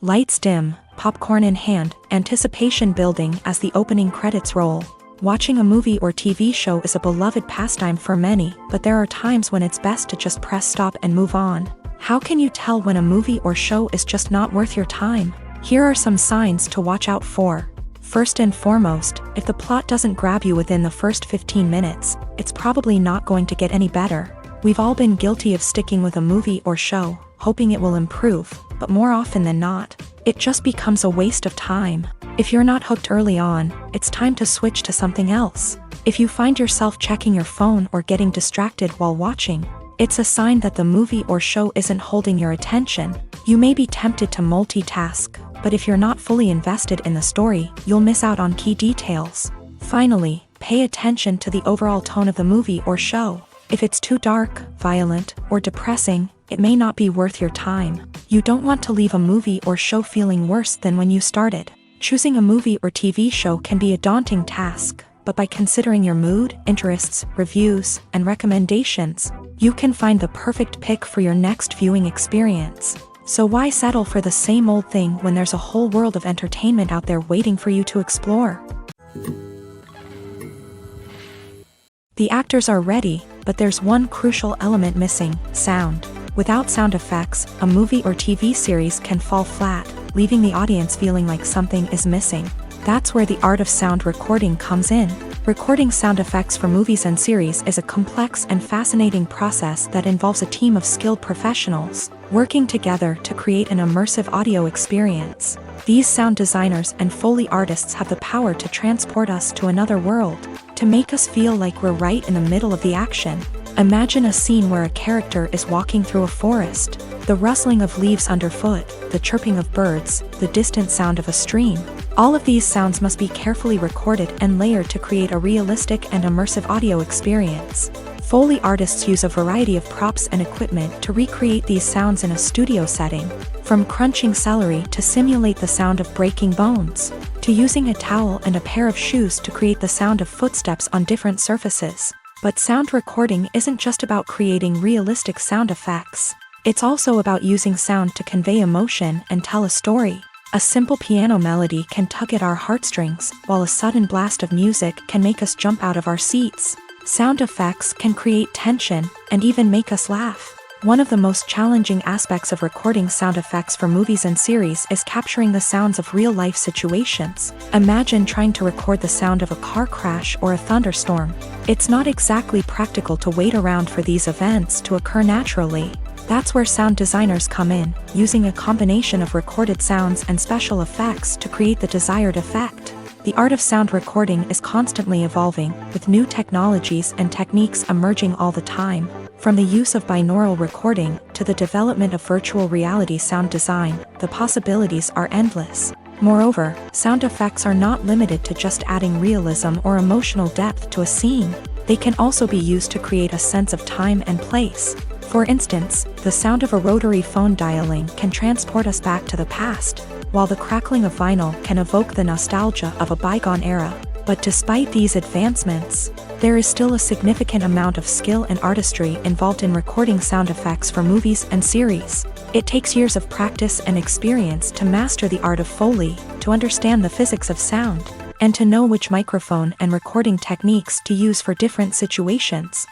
Lights dim, popcorn in hand, anticipation building as the opening credits roll. Watching a movie or TV show is a beloved pastime for many, but there are times when it's best to just press stop and move on. How can you tell when a movie or show is just not worth your time? Here are some signs to watch out for. First and foremost, if the plot doesn't grab you within the first 15 minutes, it's probably not going to get any better. We've all been guilty of sticking with a movie or show, hoping it will improve, but more often than not, it just becomes a waste of time. If you're not hooked early on, it's time to switch to something else. If you find yourself checking your phone or getting distracted while watching, it's a sign that the movie or show isn't holding your attention. You may be tempted to multitask, but if you're not fully invested in the story, you'll miss out on key details. Finally, pay attention to the overall tone of the movie or show. If it's too dark, violent, or depressing, it may not be worth your time. You don't want to leave a movie or show feeling worse than when you started. Choosing a movie or TV show can be a daunting task, but by considering your mood, interests, reviews, and recommendations, you can find the perfect pick for your next viewing experience. So why settle for the same old thing when there's a whole world of entertainment out there waiting for you to explore? The actors are ready, but there's one crucial element missing: sound. Without sound effects, a movie or TV series can fall flat, leaving the audience feeling like something is missing. That's where the art of sound recording comes in. Recording sound effects for movies and series is a complex and fascinating process that involves a team of skilled professionals working together to create an immersive audio experience. These sound designers and Foley artists have the power to transport us to another world, to make us feel like we're right in the middle of the action. Imagine a scene where a character is walking through a forest. The rustling of leaves underfoot, the chirping of birds, the distant sound of a stream. All of these sounds must be carefully recorded and layered to create a realistic and immersive audio experience. Foley artists use a variety of props and equipment to recreate these sounds in a studio setting, from crunching celery to simulate the sound of breaking bones, to using a towel and a pair of shoes to create the sound of footsteps on different surfaces. But sound recording isn't just about creating realistic sound effects. It's also about using sound to convey emotion and tell a story. A simple piano melody can tug at our heartstrings, while a sudden blast of music can make us jump out of our seats. Sound effects can create tension and even make us laugh. One of the most challenging aspects of recording sound effects for movies and series is capturing the sounds of real-life situations. Imagine trying to record the sound of a car crash or a thunderstorm. It's not exactly practical to wait around for these events to occur naturally. That's where sound designers come in, using a combination of recorded sounds and special effects to create the desired effect. The art of sound recording is constantly evolving, with new technologies and techniques emerging all the time. From the use of binaural recording to the development of virtual reality sound design, the possibilities are endless. Moreover, sound effects are not limited to just adding realism or emotional depth to a scene. They can also be used to create a sense of time and place. For instance, the sound of a rotary phone dialing can transport us back to the past, while the crackling of vinyl can evoke the nostalgia of a bygone era. But despite these advancements, there is still a significant amount of skill and artistry involved in recording sound effects for movies and series. It takes years of practice and experience to master the art of Foley, to understand the physics of sound, and to know which microphone and recording techniques to use for different situations.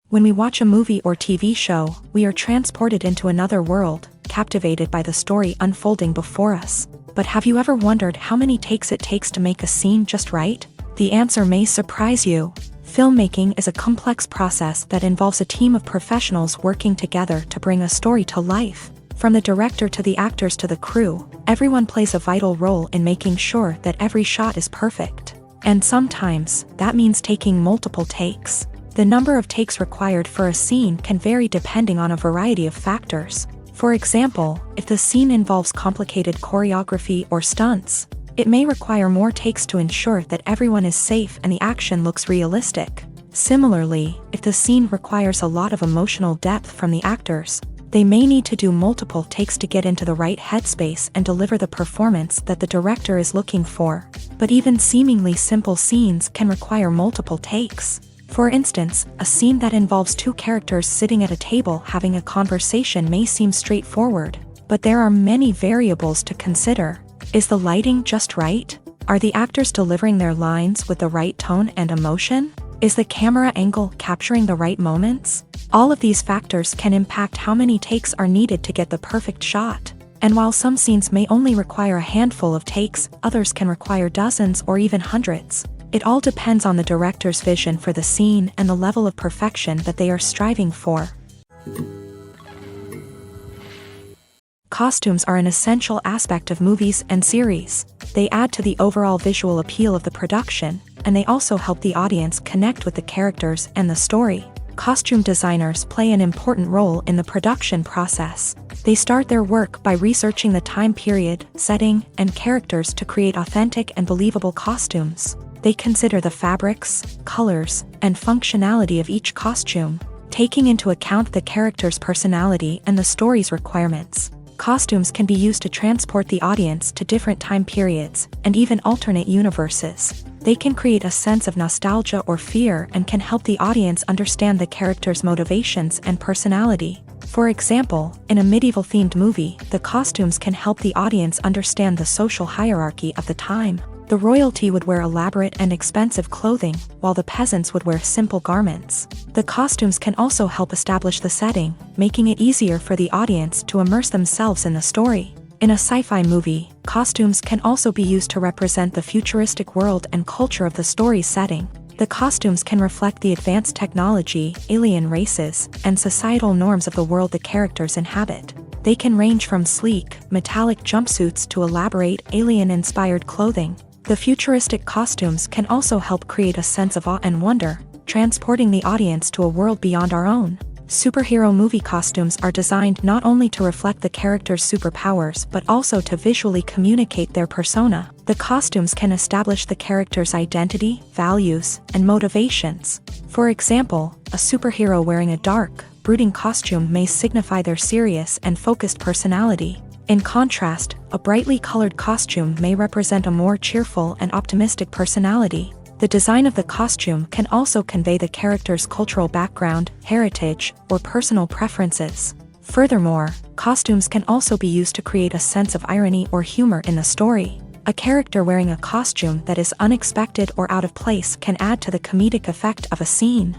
When we watch a movie or TV show, we are transported into another world, captivated by the story unfolding before us. But have you ever wondered how many takes it takes to make a scene just right? The answer may surprise you. Filmmaking is a complex process that involves a team of professionals working together to bring a story to life. From the director to the actors to the crew, everyone plays a vital role in making sure that every shot is perfect. And sometimes, that means taking multiple takes. The number of takes required for a scene can vary depending on a variety of factors. For example, if the scene involves complicated choreography or stunts, it may require more takes to ensure that everyone is safe and the action looks realistic. Similarly, if the scene requires a lot of emotional depth from the actors, they may need to do multiple takes to get into the right headspace and deliver the performance that the director is looking for. But even seemingly simple scenes can require multiple takes. For instance, a scene that involves two characters sitting at a table having a conversation may seem straightforward, but there are many variables to consider. Is the lighting just right? Are the actors delivering their lines with the right tone and emotion? Is the camera angle capturing the right moments? All of these factors can impact how many takes are needed to get the perfect shot. And while some scenes may only require a handful of takes, others can require dozens or even hundreds. It all depends on the director's vision for the scene and the level of perfection that they are striving for. Costumes are an essential aspect of movies and series. They add to the overall visual appeal of the production, and they also help the audience connect with the characters and the story. Costume designers play an important role in the production process. They start their work by researching the time period, setting, and characters to create authentic and believable costumes. They consider the fabrics, colors, and functionality of each costume, taking into account the character's personality and the story's requirements. Costumes can be used to transport the audience to different time periods and even alternate universes. They can create a sense of nostalgia or fear and can help the audience understand the character's motivations and personality. For example, in a medieval-themed movie, the costumes can help the audience understand the social hierarchy of the time. The royalty would wear elaborate and expensive clothing, while the peasants would wear simple garments. The costumes can also help establish the setting, making it easier for the audience to immerse themselves in the story. In a sci-fi movie, costumes can also be used to represent the futuristic world and culture of the story's setting. The costumes can reflect the advanced technology, alien races, and societal norms of the world the characters inhabit. They can range from sleek, metallic jumpsuits to elaborate, alien-inspired clothing. The futuristic costumes can also help create a sense of awe and wonder, transporting the audience to a world beyond our own. Superhero movie costumes are designed not only to reflect the character's superpowers but also to visually communicate their persona. The costumes can establish the character's identity, values, and motivations. For example, a superhero wearing a dark, brooding costume may signify their serious and focused personality. In contrast, a brightly colored costume may represent a more cheerful and optimistic personality. The design of the costume can also convey the character's cultural background, heritage, or personal preferences. Furthermore, costumes can also be used to create a sense of irony or humor in the story. A character wearing a costume that is unexpected or out of place can add to the comedic effect of a scene.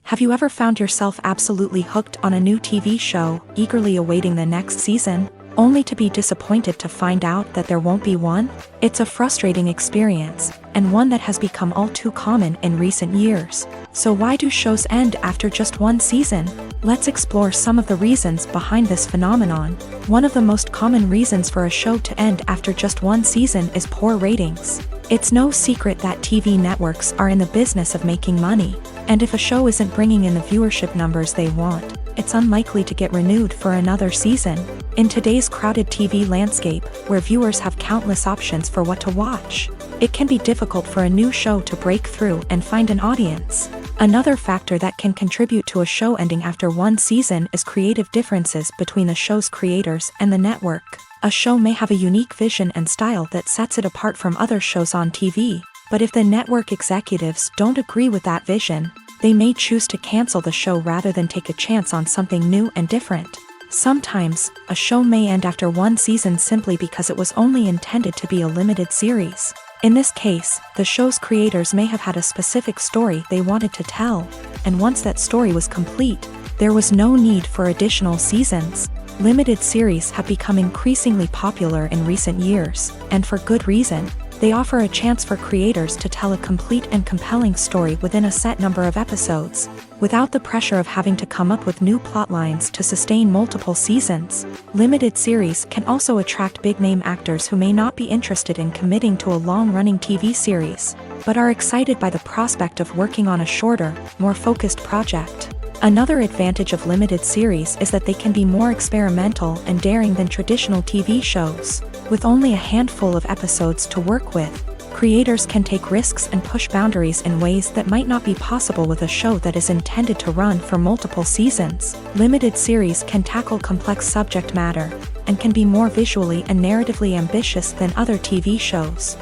Have you ever found yourself absolutely hooked on a new TV show, eagerly awaiting the next season, only to be disappointed to find out that there won't be one? It's a frustrating experience, and one that has become all too common in recent years. So why do shows end after just one season? Let's explore some of the reasons behind this phenomenon. One of the most common reasons for a show to end after just one season is poor ratings. It's no secret that TV networks are in the business of making money, and if a show isn't bringing in the viewership numbers they want, it's unlikely to get renewed for another season. In today's crowded TV landscape, where viewers have countless options for what to watch, it can be difficult for a new show to break through and find an audience. Another factor that can contribute to a show ending after one season is creative differences between the show's creators and the network. A show may have a unique vision and style that sets it apart from other shows on TV, but if the network executives don't agree with that vision, they may choose to cancel the show rather than take a chance on something new and different. Sometimes, a show may end after one season simply because it was only intended to be a limited series. In this case, the show's creators may have had a specific story they wanted to tell, and once that story was complete, there was no need for additional seasons. Limited series have become increasingly popular in recent years, and for good reason. They offer a chance for creators to tell a complete and compelling story within a set number of episodes, without the pressure of having to come up with new plotlines to sustain multiple seasons. Limited series can also attract big-name actors who may not be interested in committing to a long-running TV series, but are excited by the prospect of working on a shorter, more focused project. Another advantage of limited series is that they can be more experimental and daring than traditional TV shows. With only a handful of episodes to work with, creators can take risks and push boundaries in ways that might not be possible with a show that is intended to run for multiple seasons. Limited series can tackle complex subject matter, and can be more visually and narratively ambitious than other TV shows.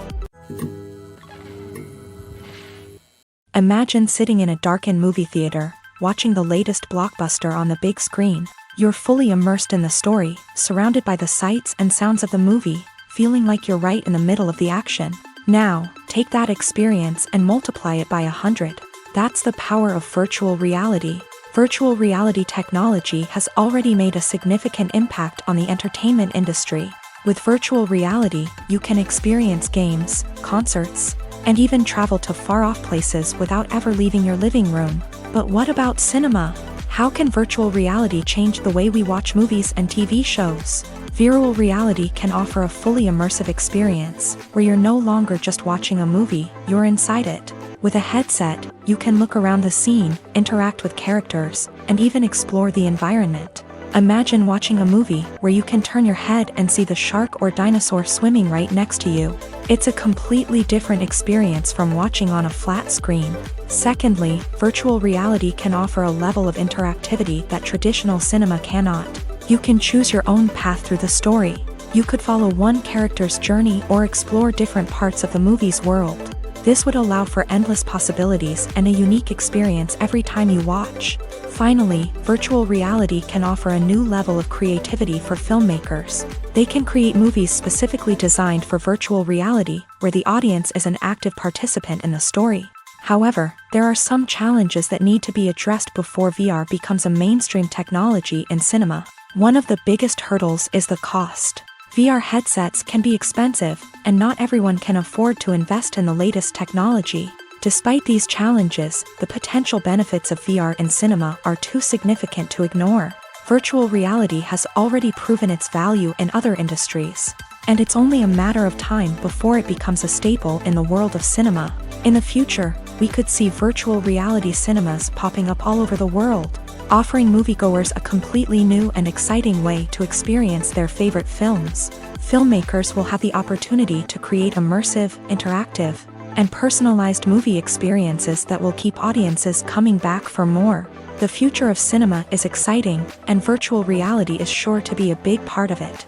Imagine sitting in a darkened movie theater, watching the latest blockbuster on the big screen. You're fully immersed in the story, surrounded by the sights and sounds of the movie, feeling like you're right in the middle of the action. Now, take that experience and multiply it by 100. That's the power of virtual reality. Virtual reality technology has already made a significant impact on the entertainment industry. With virtual reality, you can experience games, concerts, and even travel to far-off places without ever leaving your living room. But what about cinema? How can virtual reality change the way we watch movies and TV shows? Virtual reality can offer a fully immersive experience, where you're no longer just watching a movie, you're inside it. With a headset, you can look around the scene, interact with characters, and even explore the environment. Imagine watching a movie where you can turn your head and see the shark or dinosaur swimming right next to you. It's a completely different experience from watching on a flat screen. Secondly, virtual reality can offer a level of interactivity that traditional cinema cannot. You can choose your own path through the story. You could follow one character's journey or explore different parts of the movie's world. This would allow for endless possibilities and a unique experience every time you watch. Finally, virtual reality can offer a new level of creativity for filmmakers. They can create movies specifically designed for virtual reality, where the audience is an active participant in the story. However, there are some challenges that need to be addressed before VR becomes a mainstream technology in cinema. One of the biggest hurdles is the cost. VR headsets can be expensive, and not everyone can afford to invest in the latest technology. Despite these challenges, the potential benefits of VR in cinema are too significant to ignore. Virtual reality has already proven its value in other industries, and it's only a matter of time before it becomes a staple in the world of cinema. In the future, we could see virtual reality cinemas popping up all over the world, offering moviegoers a completely new and exciting way to experience their favorite films. Filmmakers will have the opportunity to create immersive, interactive, and personalized movie experiences that will keep audiences coming back for more. The future of cinema is exciting, and virtual reality is sure to be a big part of it.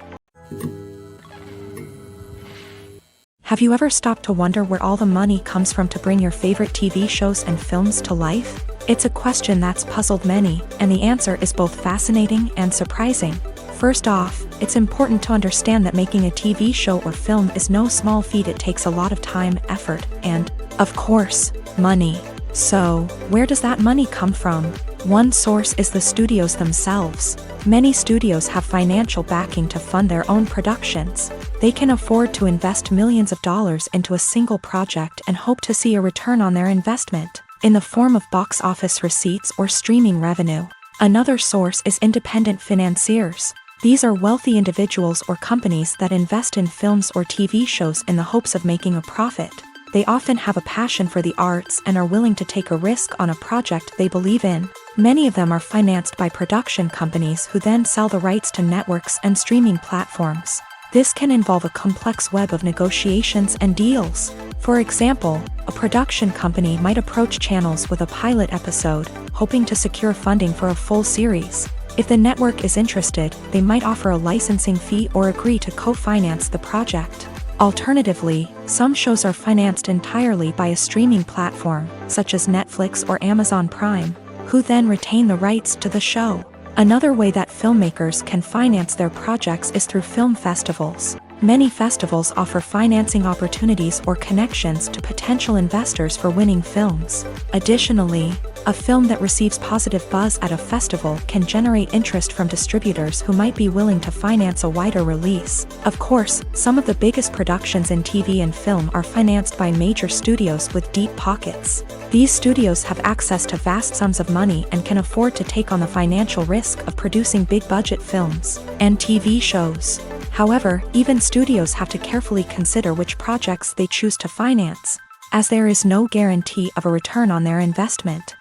Have you ever stopped to wonder where all the money comes from to bring your favorite TV shows and films to life? It's a question that's puzzled many, and the answer is both fascinating and surprising. First off, it's important to understand that making a TV show or film is no small feat. It takes a lot of time, effort, and, of course, money. So, where does that money come from? One source is the studios themselves. Many studios have financial backing to fund their own productions. They can afford to invest millions of dollars into a single project and hope to see a return on their investment, in the form of box office receipts or streaming revenue. Another source is independent financiers. These are wealthy individuals or companies that invest in films or TV shows in the hopes of making a profit. They often have a passion for the arts and are willing to take a risk on a project they believe in. Many of them are financed by production companies who then sell the rights to networks and streaming platforms. This can involve a complex web of negotiations and deals. For example, a production company might approach channels with a pilot episode, hoping to secure funding for a full series. If the network is interested, they might offer a licensing fee or agree to co-finance the project. Alternatively, some shows are financed entirely by a streaming platform, such as Netflix or Amazon Prime, who then retain the rights to the show. Another way that filmmakers can finance their projects is through film festivals. Many festivals offer financing opportunities or connections to potential investors for winning films. Additionally, a film that receives positive buzz at a festival can generate interest from distributors who might be willing to finance a wider release. Of course, some of the biggest productions in TV and film are financed by major studios with deep pockets. These studios have access to vast sums of money and can afford to take on the financial risk of producing big-budget films and TV shows. However, even studios have to carefully consider which projects they choose to finance, as there is no guarantee of a return on their investment.